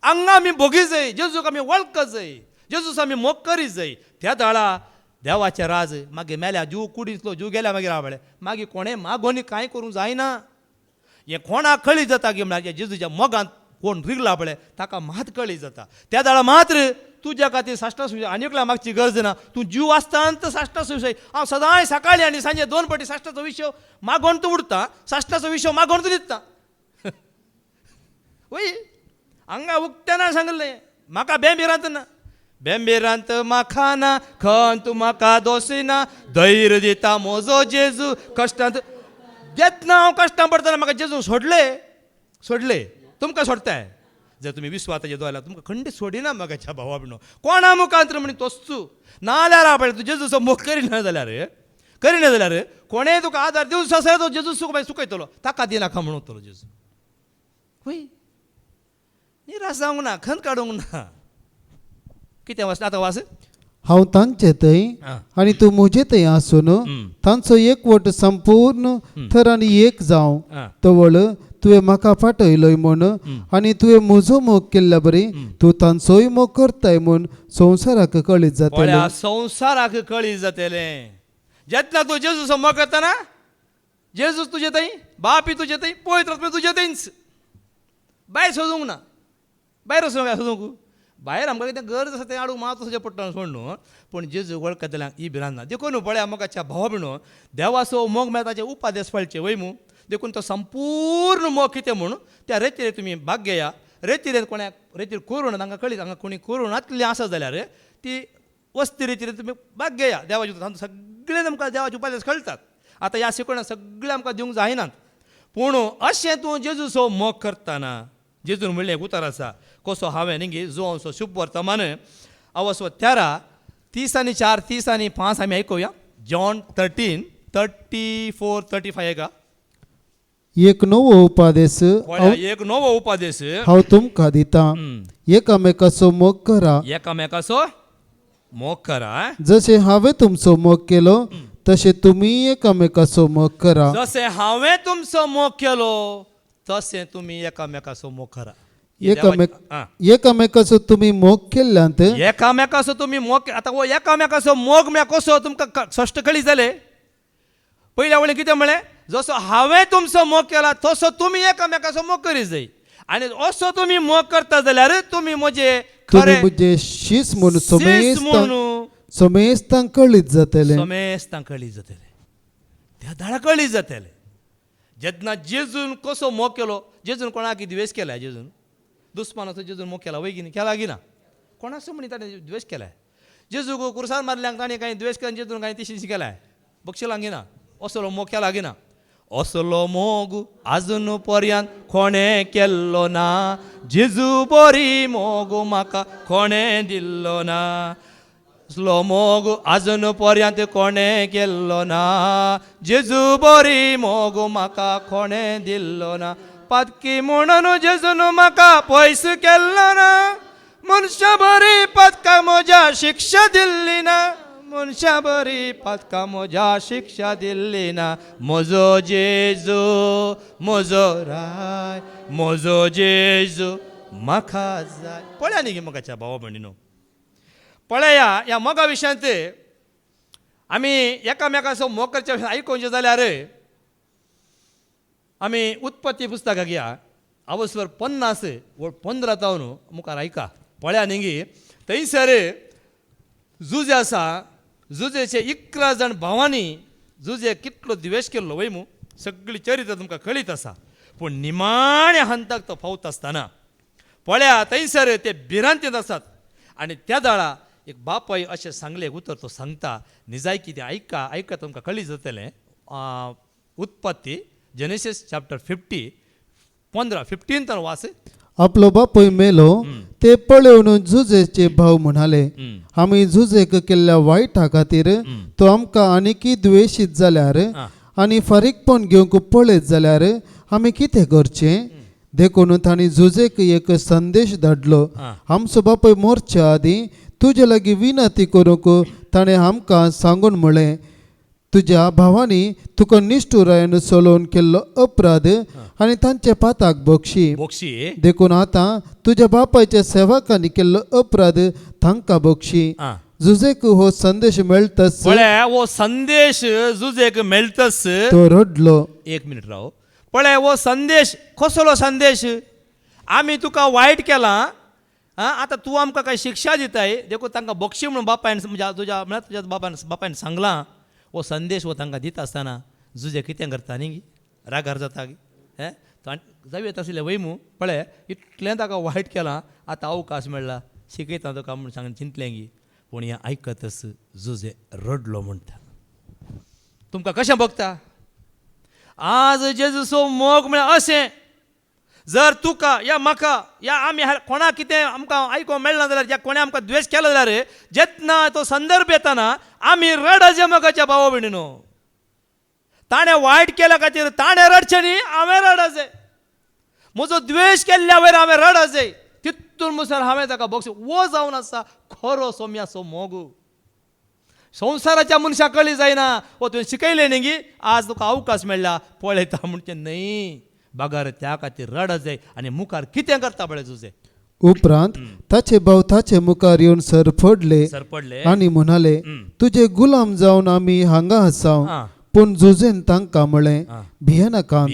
हांगा आमी भोगी जाय. जेजूक आमी वळख जाय, जेजूस आमी मोग करी जाय. त्या दाळा देवाचें राज मागीर मेल्या जीव कुडीतलो, जीव गेल्या मागीर आवळे मागीर कोणें मागोनी कांय करूंक जायना. हें कोणाक कळी जाता की म्हळ्यार जेजूच्या मोगांत कोण रिगला पळय ताका मात कळी जाता. त्या दाळा मात्र तुज्या खातीर साश्टा सुशय आनी एकल्या मागची गरज ना. तूं जीव आसतना साश्टा सुशय. हांव सदांय सकाळीं आनी सांजे 2 फावटी साश्टाचो विशय मागोन तूं उरता, साश्टाचो विशय मागोन तूं दिता. वय हांगा उक्तेना सांगलें म्हाका बेंबेरांत ना, बेंबेरांत म्हाका ना, खंत म्हाका दोशिना, धैर्य दिता म्हजो जेजू कश्टांत देतना. हांव कश्टां पडटना म्हाका जेजू सोडले तुमकां सोडताय. जर तुमी विस्वासाचेर दवरल्यार तुमकां खंडीत सोडिना म्हाकाच्या भावा भयणो. कोणा मुखांतर म्हण तोच नाल्यार आपणे तूं जेजूचो मोग करिना जाल्यार कोणेय तुका आदार दिवंक आसल्यार तो जेजू सुकयतलो. ताका दिनाका म्हणतलो जेजू. वय निराश जावंक ना, खंत काडूंक ना. कितें वास आतां वास हांव तांचे थंय आनी तूं म्हजे थंय आसून तांचो एकवट संपूर्ण थरांनी एक जावं तवळ तुवें म्हाका फाटयलोय म्हूण आनी तुवें म्हजो मोग केल्ल्या बरी तूं तांचोय मोग करताय म्हूण संवसाराक कळीत जातलें. संवसाराक कळीत जातलें. जेन्ना तूं जेजूचो मोग करता ना, जेजूस तुजे थंय, बापी तुजे थंय, पवित्र आत्मा तुजे थंयच. भायर सोदूंक ना, भायर वचूंक काय न्हू भायर आमकां कितें गरज आसा तें हाडूंक मात वचचें पडटा सोड न्हू पूण जेजू वळखतल्यांक ही भिरांत ना देखून न्हू पळय मोगाच्या भावा भयणो देवाचो मोग मेळटा ताचे उपादेश पळचे वय मू देखून तो संपूर्ण मोग कितें म्हूण त्या रेतीर तुमी भाग घेया रेतीर कोणाक रेतीर करून तांकां कळीत हांगा कोणी करून आतली आसा जाल्यार ती वस्ती रितीर तुमी भाग घेया देवाची सगळे आमकां देवाचे उपादेश कळटात आतां ह्या शिकवणाक सगळे आमकां दिवंक जायनात पूण अशें तूं जेजूचो मोग करतना जेजून म्हणलें एक उतार आसा कसो हांवें न्ही जो शुभ वर्तमान अवस्व 13 30 आनी 4 30 आनी 5 आमी आयकुया जॉन 13 34 35 एका एक नवो उपादेश एक नवो उपादेश हांव तुमकां दिता एकामेकाचो मोग करा एकामेकाचो मोग करा जशें हांवें तुमचो मोग केलो तशें तुमी एकामेकाचो मोग करा जशें हांवें तुमचो मोग केलो तशें तुमी एकामेकाचो मोग करा एकामेकाचो तुमी मोग केल्ल्यात एकामेकाचो तुमी मोग आतां हो एकामेकाचो मोग म्हळ्यार कसो तुमकां स्पश्ट कळी जालें पयल्या वळेन कितें म्हळें जसो हांवें तुमचो मोग केला तसो तुमी एकामेकाचो मोग करीत जाय आनी असो तुमी मोग करता जाल्यार तुमी म्हजे तुमी म्हणजे शीस म्हणून समेस्तांक कळीत जातले समेस्तांक कळीत जातले त्या दाळा कळीत जातले जेन्ना जेजून कसो मोग केलो जेजून कोणाक द्वेश केला जेजून दुस्मानाचो जेजून मोग केला वय केला गी ना कोणाचो म्हणी ताणें द्वेश केलाय जेजूक कुर्सार मारल्यांक ताणें कांय द्वेश केला जेजून कांय तिशी केलाय बक्षिलांक गिना असलो मोग केला गिना असलो मोग आजून पर्यंत कोणें केल्लो ना जेजू बरी मोग म्हाका कोणें दिल्लो ना असलो मोग आजून पर्यंत कोणें केल्लो ना जेजू बरी मोग म्हाका कोणें दिल्लो ना पातकी म्हणून जेजून म्हाका पयस केल्लो ना मनशा बरी पातका म्हज्या शिक्षा दिल्ली ना मनशा बरी पातका म्हज्या शिक्षा दिल्ली ना म्हजो जेजू म्हजो राय म्हजो जेजू म्हाका जाय पळया न्ही गे मोगाच्या भावा भयणीनो पळया ह्या मोगा विशयांत आमी एकामेकाचो मोग करचे आयकोवचें जाल्यार आमी उत्पत्ती पुस्तकाक या अवस्वर 50 व 15 तावन मुखार आयका पळया न्ही गे थंयसर जुजे आसा जुजेचे 11 जाण भावांनी जुजे कितलो द्वेश केल्लो वय मू सगळी चरित्र तुमकां कळीत आसा पूण निमाण्या हंताक तो फावत आसतना पळया थंयसर ते भिरांतींत आसात आनी त्या दाळा एक बापाय अशें सांगलें उतर तो सांगता निजाय कितें आयका तुमकां कळीत जातलें उत्पत्ती जेनेसीस चॅप्टर 15 वास आपलो बापूय मेलो ते पळोवन जुजेचे भाव म्हणाले आमी जुजेक केल्ल्या वायटा खातीर तो आमकां आनीकी द्वेशीत जाल्यार आनी फारीकपण घेवंक पळयत जाल्यार आमी कितें करचें देखून तांणी जुजेक एक संदेश धाडलो आमचो बापूय मोरच्या आदीं तुजे लागीं विनंती करूंक ताणें आमकां सांगून म्हळें तुज्या भावांनी तुका निश्ठुरायेन चलोवन केल्लो अपराध आनी तांचे पाताक बक्षी देखून आतां तुज्या बापायच्या सेवकांनी केल्लो अपराध तांकां बक्षी जुजेक हो संदेश मेळटस हो संदेश जुजेक मेळटस तो रडलो एक मिनिट राव पळय हो संदेश कसलो संदेश आमी तुका वायट केलां आतां तूं आमकां काय शिक्षा दिताय देखून तांकां बक्षी म्हणून बापायन तुज्या बापायन सांगलां हो संदेश हो तांकां दिता आसतना जुजे कितें करता न्ही रागार जाता हे जावेत आसले वय मू पळय इतलें ताका वायट केलां आतां अवकाश मेळ्ळा शिकयता तुका म्हूण सांगून चिंतलें गी पूण हें आयकतच जुजे रडलो म्हणटा तुमकां कशें भोगता आज जेजूचो मोग म्हळ्यार अशें जर तुका या म्हाका या आमी कोणाक कितें आमकां आयकोंक मेळना जाल्यार या कोणें आमकां द्वेश केलो जाल्यार जेन्ना तो संदर्भ येताना आमी रडचे मोगाच्या भावा भयणीनो ताणें वायट केल्या खातीर ताणें रडचें न्ही हांवें रडचें म्हजो द्वेश केल्ल्या वयर हांवें रडचें तितून मुसर हांवें ताका बक्षी वो जावन आसा खरो सोम्याचो मोग संवसाराच्या मनशाक कळी जायना वो तुवें शिकयलें न्ही गी आज तुका अवकाश मेळ्ळा पळयता म्हणचें न्हय बागार त्या खातीर रडत जाय आनी मुखार कितें करता पळय तुजें उपरांत ताचे भाव ताचे मुखार येवन सरपडले आनी म्हणाले तुजे गुलाम जावन आमी हांगा आसाव पूण जुजेन तांकां म्हळें भियेनाका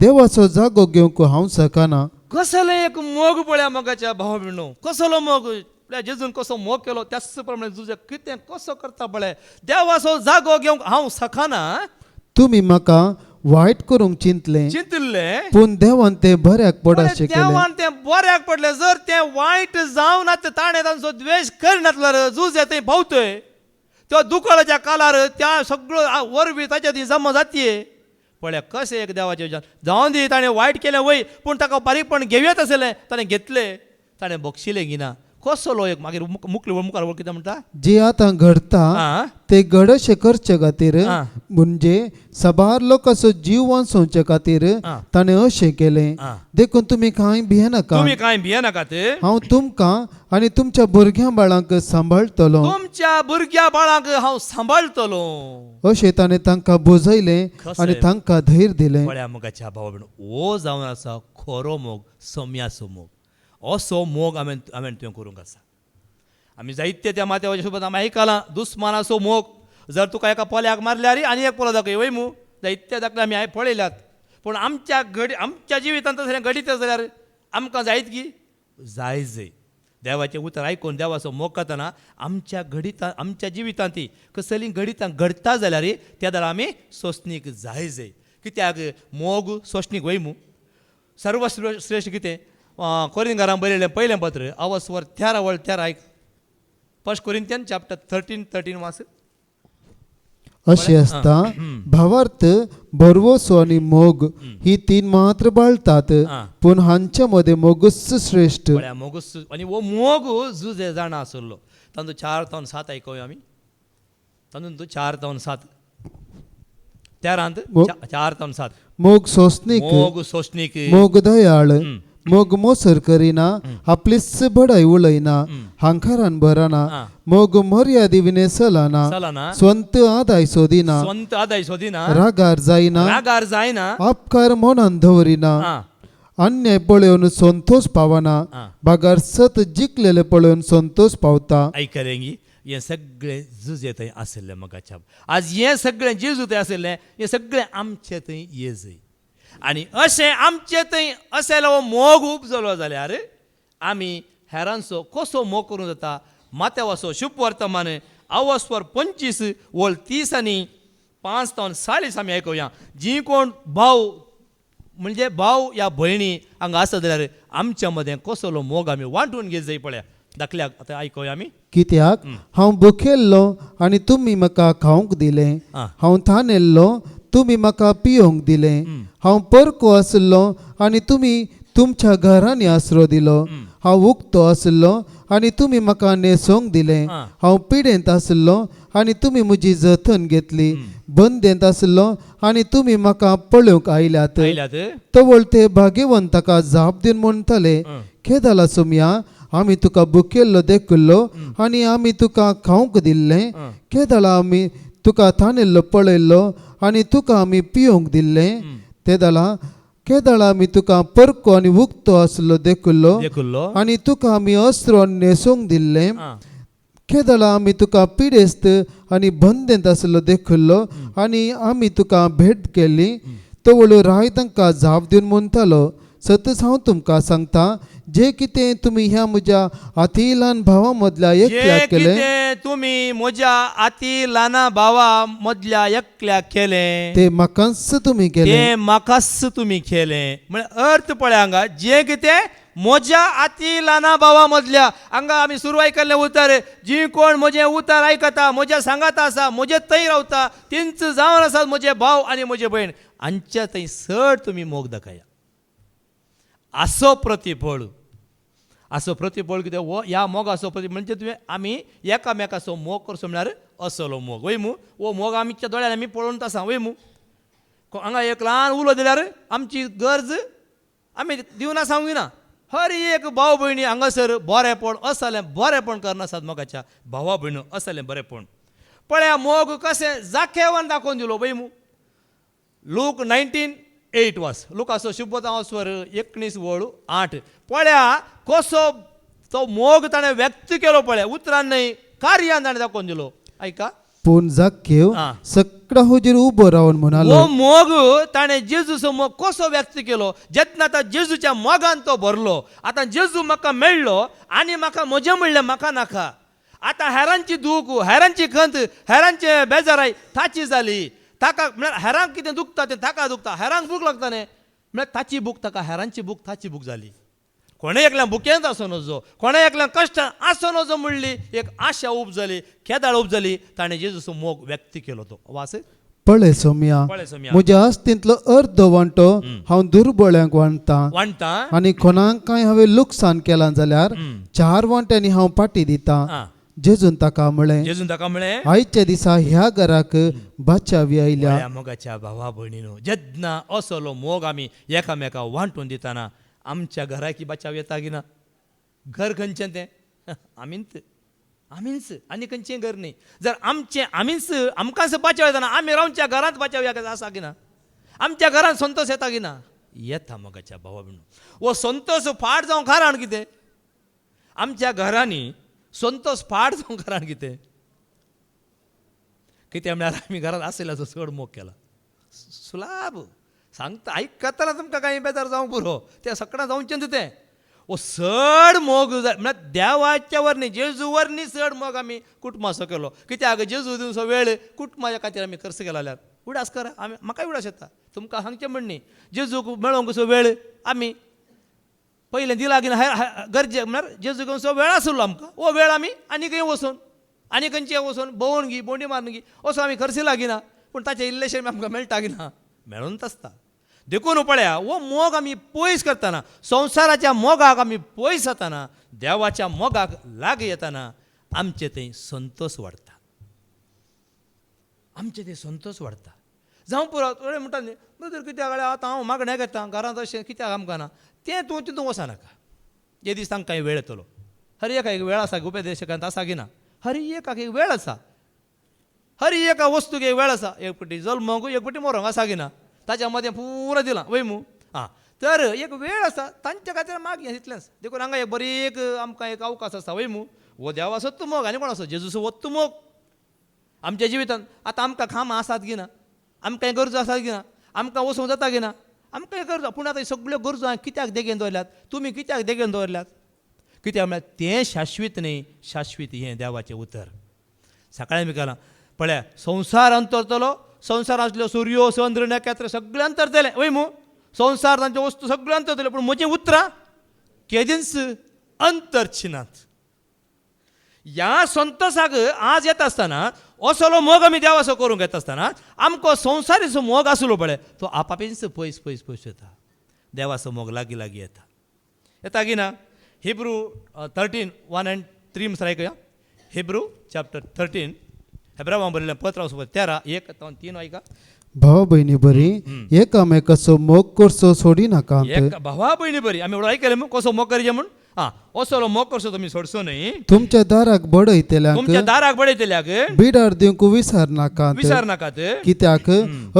देवाचो जागो घेवंक हांव सकाना कसले एक मोग पळया मोगाच्या भाव भयणो, कसलो मोग जेजून कसो मोग केलो त्याच प्रमाणे तुझे कितें कसो करता पळय. देवाचो जागो घेवंक हांव सखाना. तुम्ही म्हाका वायट करूंक चिंतले पूण देवान ते बऱ्याक पडाशे केले. देवान ते बऱ्याक पडले. जर ते वायट जावन ताणें तांचो द्वेष करिनातल्यार झूज थंय भोंवतय त्यो दुकाळाच्या काळार त्या सगळो वरवीं ताच्या ती जमा जातये. पळया कशें एक देवाचे जावन दी ताणें वायट केलें वय पूण ताका बारीकपण घेवयेत आसलें ताणें घेतले ताणें बक्षिलें गिना. कसलो एक मागीर मुखार वळ कितें म्हणटा जे आतां घडता ते घडशे करचे खातीर म्हणजे साबार लोकांचो जीव वाचोवचे खातीर ताणें अशें केलें. देखून तुमी कांय भियेनाकात. हांव तुमकां आनी तुमच्या भुरग्यां बाळांक सांबाळटलो. तुमच्या भुरग्या बाळांक हांव सांबाळटलो अशें ताणें तांकां बुजयलें आनी तांकां धैर्य दिलें. पळया मोगाच्या भाव भयणो, हो जावन आसा खरो मोग, सोम्याचो मोग. असो मोग हांवें तुवें करूंक आसा. आमी जायते त्या माथ्याच्या सोबत आमी आयकलां दुस्मानाचो मोग. जर तुका एका पोल्याक मारल्यार आनी एक पोलो दाखय वय मू, जायते दाखले आमी पळयल्यात. पूण आमच्या जिवितांत तशें घडीत जाल्यार आमकां जायत की जायजय देवाचें उतर आयकून देवाचो मोग करतना आमच्या जिवितांत कसली घडितां घडटा जाल्यार त्या दर आमी सोंसणीक जायजय. कित्याक मोग सोंसणीक वय मू. सर्वश्रेश्ठ कितें कोरिंथांक बरयलें पयलें पत्र अवस्वर 13 आयक. 1 कोरिंथियन चॅप्टर 13 वाच. अशें आसता भावार्थ बरवोसो आनी मोग ही 3 मात्र बाळतात पूण हांच्या मदें मोगूच श्रेष्ठ. मोगूच आनी वो मोग जुजे जाणा आसलो. तांतूं 4-7 आयकूया आमी. तांतूं 4-7 4-7 मोग सोंसणीक मोग दयाळ मोग मोसर करिना आपलीच बडाई उलयना हांकारान भरना मोग मर्यादी विनेसलाना स्वंत आदाय सोदिना रागार जायना आपकार मनान दवरिना अन्याय पळोवन संतोष पावना बागार सत जिकलेले पळोवन संतोष पावता. आयकरेंगी हे सगळें जुजे थंय आसलें मोगाच्या. आज हे सगळें जेजू थंय आसलें हे सगळें आमचे थंय येजय. आनी अशें आमचे थंय असलो मोग उपजलो जाल्यार आमी हेरांचो कसो मोग करूं जाता. माथेवाचो शुभ वर्तमान अवस्वर 25 वळ 30 आनी 5-40 आमी आयकूया. जी कोण भाव म्हणजे भाव या भयणी हांगा आसा जाल्यार आमच्या मदें कसलो मोग आमी वांटून घेत जाय. पळया दाखल्याक आतां आयकूया आमी. कित्याक हांव भुकेल्लो आनी तुमी म्हाका खावंक दिलें, हांव थानेल्लो तुमी म्हाका पियोंक दिलें, हांव परको आसलो आनी तुमी तुमच्या घरांनी आसरो दिलो, हांव उक्तो आसलो आनी तुमी म्हाका न्हेसोवंक दिलें, हांव पिडेंत आसलो आनी तुमी म्हजी जतन घेतली, बंदेंत आसलो आनी तुमी म्हाका पळोवंक आयल्यात. तवळ ते भाग्यवंताका जाप दिवन म्हणटले, खेदाला सोम्या आमी तुका भुकेल्लो देखुल्लो आनी आमी तुका खावंक दिल्लें, खेदाला आमी तुका थानेल्लो पळयल्लो आनी तुका आमी पियोंक दिल्लें, केदाळा आमी तुका परको आनी उक्तो आसलो देखुल्लो आनी तुका आमी अस्रो आनी न्हेसोवंक दिल्लें, केदाळा आमी तुका पिडेस्त आनी बंदेंत आसलो देखुल्लो आनी आमी तुका भेट केली. तवळ राय तांकां जाप दिवन म्हणटालो, सतच हांव तुमकां सांगता जे कितें तुमी ह्या म्हज्या अति ल्हान भावा मदल्या एकल्याक केलें, तुमी म्हज्या अति ल्हान भावा मदल्या एकल्याक केलें ते म्हाकाच तुमी केलें. म्हणजे अर्थ पळय हांगा जे कितें म्हज्या अति ल्हान भावा मदल्या. हांगा आमी सुरवात केल्लें उतर जी कोण म्हजें उतर आयकता म्हज्या सांगात आसा म्हजे थंय रावता तेंच जावन आसात म्हजे भाव आनी म्हजे भयण हांच्या थंय चड तुमी मोग दाखया. असो प्रतिफळ कितें हो ह्या मोगाचो प्रतिफळ म्हणजे तुवें आमी एकामेकाचो मोग करचो म्हणल्यार असलो मोग वय मू. हो मोग आमच्या दोळ्यान आमी पळोवन आसा वय मू. हांगा एक ल्हान उलो दिल्यार आमची गरज आमी दिवना सांगूना. हर एक भाव भयणी हांगासर बरेपण असलें बरेपण करनासात मोगाच्या भावा भयणो असलें बरेपण. पळया मोग कशें जाखेवान दाखोवन दिलो वय मू. लूक 19:8 वास. लुकाचो शुभ अवस्वर 19:8. पळया कसो तो मोग ताणें व्यक्त केलो. पळय उतरान न्हय कार्यान ताणें दाखोवन दिलो. ऐका पूण जाक्केव हा. सकडा हुजेर उबो रावन म्हणालो वो मोग ताणे जेजूचो मोग कसो व्यक्त केलो जेतना आता जेजूच्या मोगान तो भरलो आता जेजू म्हाका मेळ्ळो आनी म्हाका म्हजें म्हणलें म्हाका नाका आता हेरांची दूख हेरांची खंत हेरांचे बेजाराय ताची जाली ताका म्हळ्यार हेरांक कितें दुखता तें ताका दुखता हेरांक भूक लागता न्ही म्हळ्यार ताची भूक ताका हेरांची भूक ताची भूक जाली कोणें एकल्या भुकेंत आसो नजो कोणें एकल्या कश्टान आसो नजो म्हणली एक आशा उब जाली केदाळ उब जाली ताणें जेजूचो मोग व्यक्त केलो तो वास पळय सोम्या पळय सोम्या. म्हज्या आस्तींतलो अर्द वांटो हांव दुर्बळ्यांक वांटतां वांटा आनी कोणाकाय हांवें लुकसाण केलां जाल्यार 4 वांट्यांनी हांव पाटी दितां आं. जेजून ताका म्हळें जेजून ताका म्हळें आयच्या दिसा ह्या घराक बाचावी आयल्या त्या मोगाच्या भावा भयणीनो जेन्ना असलो मोग आमी एकामेका वांटून दिताना आमच्या घराकी बचाव येता की ना घर खंयचें तें आमीच आनी खंयचें घर न्ही जर आमचें आमीच आमकांच बचाव येता ना आमी रावच्या घरांत बचाव येता आसा की ना आमच्या घरांत संतोष येता की ना येता मोगाच्या भावा भयणीनो वो संतोष फाट जावं कारण कितें आमच्या घरांनी संतोष फाट जावं कारण कितें म्हळ्यार आमी घरांत आसल्याचो चड मोग केला सुलाभ सांगता आयकतना तुमकां कांय बेजार जावंक पुरो तें सकाळां जावचें तें ओ चड मोग म्हळ्यार देवाच्या वरणी जेजू वरणी चड मोग आमी कुटुंबाचो केलो कित्याक जेजू दिवचो वेळ कुटुंबाच्या खातीर आमी खर्च केला जाल्यार उडास करा आमी म्हाकाय उडास येता तुमकां सांगचें म्हणनी जेजूक मेळोंकचो वेळ आमी पयलें दिला की ना गरजे म्हळ्यार जेजू घेवचो वेळ आसलो आमकां हो वेळ आमी आनी खंय वचून आनी खंयचे वचून भोंवून घी बोंडी मारून घी असो आमी खर्च लागिना पूण ताचें इल्लेशें आमकां मेळटा की ना मेळूनच आसता देखून पळया वो मोग आमी पयस करतना संवसाराच्या मोगाक आमी पयस जाताना देवाच्या मोगाक लाग येताना आमचे थंय संतोष वाडटा आमचे थंय संतोष वाडटा जावं पुरो थोडे म्हणटा न्ही ब्रदर कित्याक आतां हांव मागणें घेता घरांत अशें कित्याक आमकां ना तें तूं तितून वचनाका जे दीस तांकां कांय वेळ येतलो हर एका एक वेळ आसा उपेदेशकांत आसा की ना हर एकाक एक वेळ आसा हर एका वस्तूक एक वेळ आसा एक पटी जल्मोंक एक पटी मरोंक आसा की ना ताच्या मदें पुरो दिलां वयमू आं तर एक वेळ आसा तांच्या खातीर माग हें तितलेंच देखून हांगा एक बरी एक आमकां एक अवकाश आसा वयमू हो देवा सत्तू मोग आनी कोण आसा जेजूचो वत्तू मोग आमच्या जिवितांत आतां आमकां कामां आसात की ना आमकां गरजो आसात की ना आमकां वचूंक जाता की ना आमकां गरजो पूण आतां सगळ्यो गरजो हांवें कित्याक देगेन दवरल्यात तुमी कित्याक देगेन दवरल्यात कित्याक म्हळ्यार तें शाश्वीत न्ही शाश्वीत हें देवाचें उतर सकाळीं मी केलां पळया संवसार अंतरतलो संवसारांतल्यो सूर्यो चंद्र नखेत्र सगळें अंतरतलें वय मू संवसार तांच्यो वस्तू सगळ्यो अंतरतल्यो पूण म्हजीं उतरां केदींच अंतरचिनात ह्या संतोशाक आज येता आसतना असलो मोग आमी देवाचो करूंक येता आसतना आमकां संवसारीचो मोग आसलो पळय तो आपापीच पयस पयस पयस येता देवाचो मोग लागीं लागीं येता की ना हिब्रू 13:1-3 म्हणसर आयकया हिब्रू चॅप्टर 13 हेब्रावां बरयलें पत्र 13:1-3 आयका भावा भयणी बरी एकामेकाचो मोग करचो सोडी नाका भावा भयणी बरी आमी आयकलें मग कसो मोग करचें म्हूण असलो मोग करचो तुमी सोडचो न्हय तुमच्या दाराक बडयतल्याक बिडार दिवंक विसर नाकात कित्याक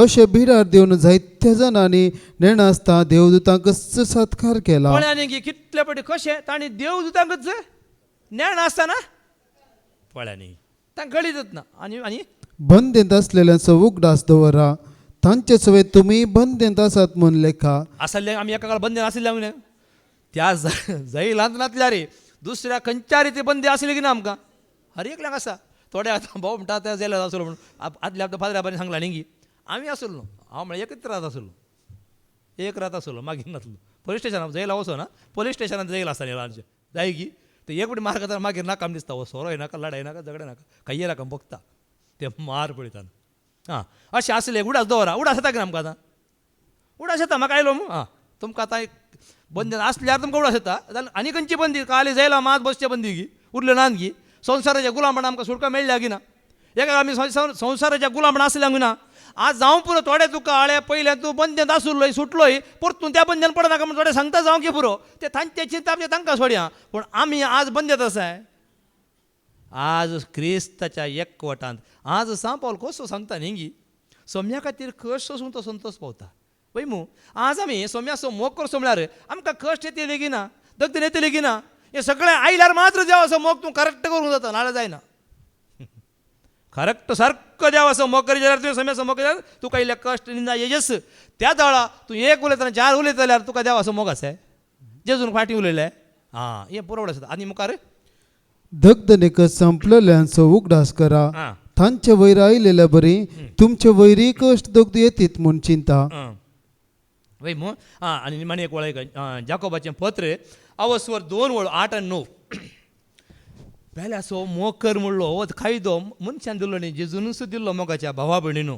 अशे बिडार दिवन जायत्या जाणांनी नेणासता देवदूतांक सत्कार केला पळयांनी कितले पटी कशें तांणी देवदूतांकच ज्ञान आसतना पळयांनी तांकां गळीतच ना आनी बंदेंत असलेल्यांचो उगडास दवरा तांचे सवय तुमी बंदेंत आसात म्हूण लेखा आसले आमी एका काळ बंदेन आसले त्या जैलांतल्यान रे दुसऱ्या खंयच्या रीती बंदी आसली की ना आमकां हर एकल्याक आसा थोडे आतां भाऊ म्हणटा त्या जेलांत आसलो म्हणून आदल्या फादऱ्या बारीन सांगला न्ही आमी आसलो हांव म्हळ्यार एकच रात आसलो एक रात आसलो मागीर नासलो पुलीस स्टेशनार जैला वचो ना पुलीस स्टेशनार जैल आसता न्ही जाय की ते एक फावटी मार खाता मागीर नाका आमी दिसता हो सोरो नाका लढाय नाका झगडे नाका काही नाका बगता ते मार पळयतना अशें आसलें उडास दवरा उडास येता की आमकां आतां उडास येता म्हाका आयलो तुमकां आतां बंदन आसल्यार तुमकां उडास येता जाल्यार आनी खंयची बंदी काली जैला मात बसचे बंदी गी उरल्यो नात गी संवसाराच्या गुलामपणां आमकां सुटका मेळ्ळ्या की ना एका आमी संवसाराच्या गुलामपणां आसल्यांक ना आज जावं पुरो थोडे तुका आळे पयले तूं बंदेंत आसुल्लोय सुटलोय परतून त्या बंदेन पडनाका म्हूण थोडे सांगता जावं की पुरो ते तांचे चिंता तांकां सोडया पूण आमी आज बंदेंत आसाय आज क्रिस्ताच्या एकवटांत आज सांग पावल कसो सांगता न्ही गी सोम्या खातीर कसो तो संतोष पावता पळय मू आज आमी सोम्याचो मोग करचो म्हळ्यार आमकां कश्ट येतले की ना दगदन येतले की ना हे सगळें आयल्यार मात्र देवाचो मोग तूं करेक्ट करूंक जाता नाल्यार जायना करेक्ट सारखं देवासो मोग करी जाल्यार तुवें सम्यासो मोग केल्यार तुका इल्ले कश्ट निंदा येयस त्या वेळा तूं एक उलयतना 4 उलयत जाल्यार तुका देवासो मोग आसा जेजून फाटीं उलयले हां हें पुरवड आसा आनी मुखार दगदनेक संपलेल्यांचो उगडास करा हां तांचे वयर आयलेल्या बरी तुमचे वैरी कश्ट दोग येतीत म्हूण चिंता वय मग हां आनी निमाणी एक वळ जाकोबाचें पत्र अवस्वर 2 वळ 8 आनी 9 पयले असो मोग कर म्हणलो हो खायदो मनशान दिल्लो न्ही जेजूनच दिल्लो मोगाच्या भावा भयणीनो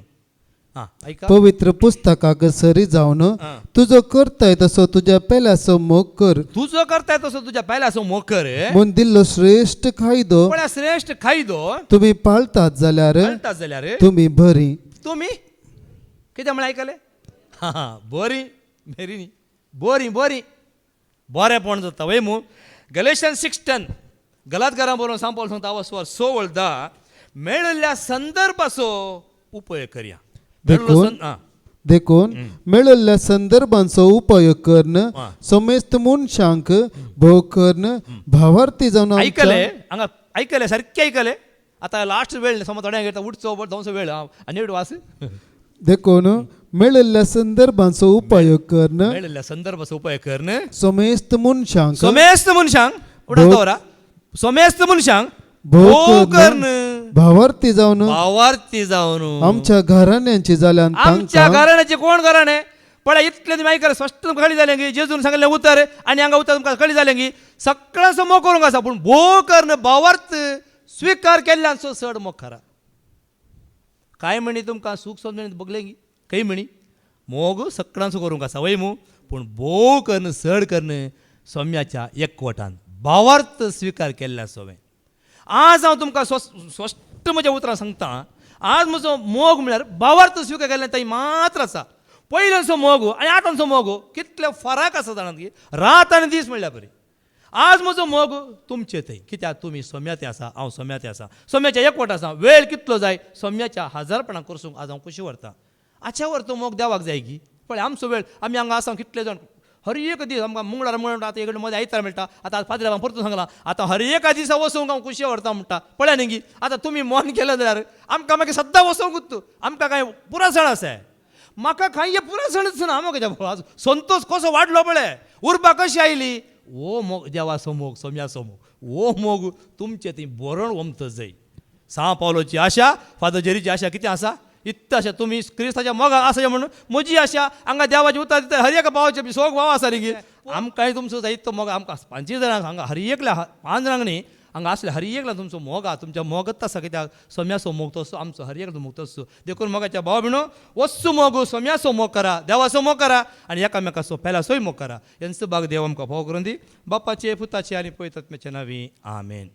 हां ऐका पवित्र पुस्तकाक सरी जावन हां. तुजो करताय तसो तुज्या पेल्याचो मोग कर तुजो करताय तसो तुज्या पयल्याचो मोग कर म्हूण दिल्लो श्रेष्ठ खायदो पण श्रेष्ठ खायदो तुम्ही पाळतात जाल्यार घालतात जाल्यार तुम्ही बरी तुमी कितें म्हळें आयकलें हां हां बरी मेरी न्ही बरी बरी बरेपण जाता वय मू गलेशन 6:10 गलातकारां बरोवन सांपल सांगता अवस्वर 6 वळ 10 मेळिल्ल्या संदर्भाचो उपयोग करया देखून मेळिल्ल्या संदर्भांचो उपयोग करून हां. समेस्त मनशांक भोग करून भावार्थी जावन ऐकले हांगा ऐकले सारकें ऐकले आतां लास्ट वेळ समज थोड्यांक येता उठचो दोनचो वेळ आनी एवढ वास देखून मेळिल्ल्या संदर्भांचो उपयोग करून मेळिल्ल्या संदर्भाचो उपयोग करून समेस्त मनशांक समेस्त मनशांक उडा दवरा समेस्त मनशांक भोग भोग करून करून भावार्थी जावन भावार्थी जावन आमच्या घराण्यांची जाल्यान आमच्या तांकां घराण्याचे कोण घराणे पळय इतले तुमी आयकले स्पश्ट तुमकां कळी जालें की जेजून सांगलें उतर आनी हांगा उतर तुमकां कळी जालें की सगळ्यांचो मोग करूंक आसा पूण भोग करून भावार्थ स्विकार केल्ल्यांचो चड मोग खरा काय म्हणी तुमकां सूख समजून बगलें की खंय म्हणी मोग सगळ्यांचो करूंक आसा वय मू पूण भोग करून चड करून सोम्याच्या एकवटान भावार्थ स्विकार केल्ल्या सोवें आज हांव तुमकां स्पश्ट म्हज्या उतरां सांगता आज म्हजो मोग म्हळ्यार भावार्थ स्विकार केल्लें थंय मात्र आसा पयलींचो मोग आनी आतांचो मोग कितले फरक आसा जाणात की रात आनी दीस म्हणल्यार बरी आज म्हजो मोग तुमचे थंय कित्याक तुमी सोम्याते आसा हांव सोम्याते आसा सोम्याच्या एकवट आसा वेळ कितलो जाय सोम्याच्या हजारपणां करसूंक आज हांव कशी व्हरता आच्या वर तो मोग देवाक जाय की पळय आमचो वेळ आमी हांगा आसा कितले जाण हर एक दीस आमकां मंगळार म्हणटा आतां एक मध्ये आयतार मेळटा आतां फादर परतून सांगलां आतां हर एका दिसा वचूंक हांव कुशी व्हरता म्हणटा पळय न्ही आतां तुमी मन केलें जाल्यार आमकां मागीर सद्दां वचोंकूच आमकां कांय पुरा सण आसा म्हाका कांय पुरा सणच ना म्हाका संतोश कसो वाडलो पळय उर्बा कशी आयली ओ मोग देवाचो मोग सोम्याचो मोग ओ मोग तुमचे थंय बरोवन वमत जाय सा पावलोची आशा फादर जेरीची आशा कितें आसा इत्त अशें तुमी क्रिस्ताच्या मोगाक आसा म्हणून म्हजी आशा हांगा देवाची उतर दिता हर एका भावाचे सोग भाव आसा रे आमकांय तुमचो जायतो मोग आमकां 5 जाणांक हांगा हर एकल्या 5 जाणांक न्ही हांगा असले हर एकला तुमचो मोग आहा तुमच्या मोगत आसा कित्याक सोम्याचो मोग तसो आमचो हर एकलो मोग तसो देखून मोगाच्या भाव भयणो वस्सू मोग सोम्याचो मोग करा देवाचो मोग करा आनी एकामेकाचो पेलाचोय मोग करा यांचो भाग देव आमकां भाव करून दी बापाचे पुताचे आनी पवित्र आत्म्याचे नांवी आमेन.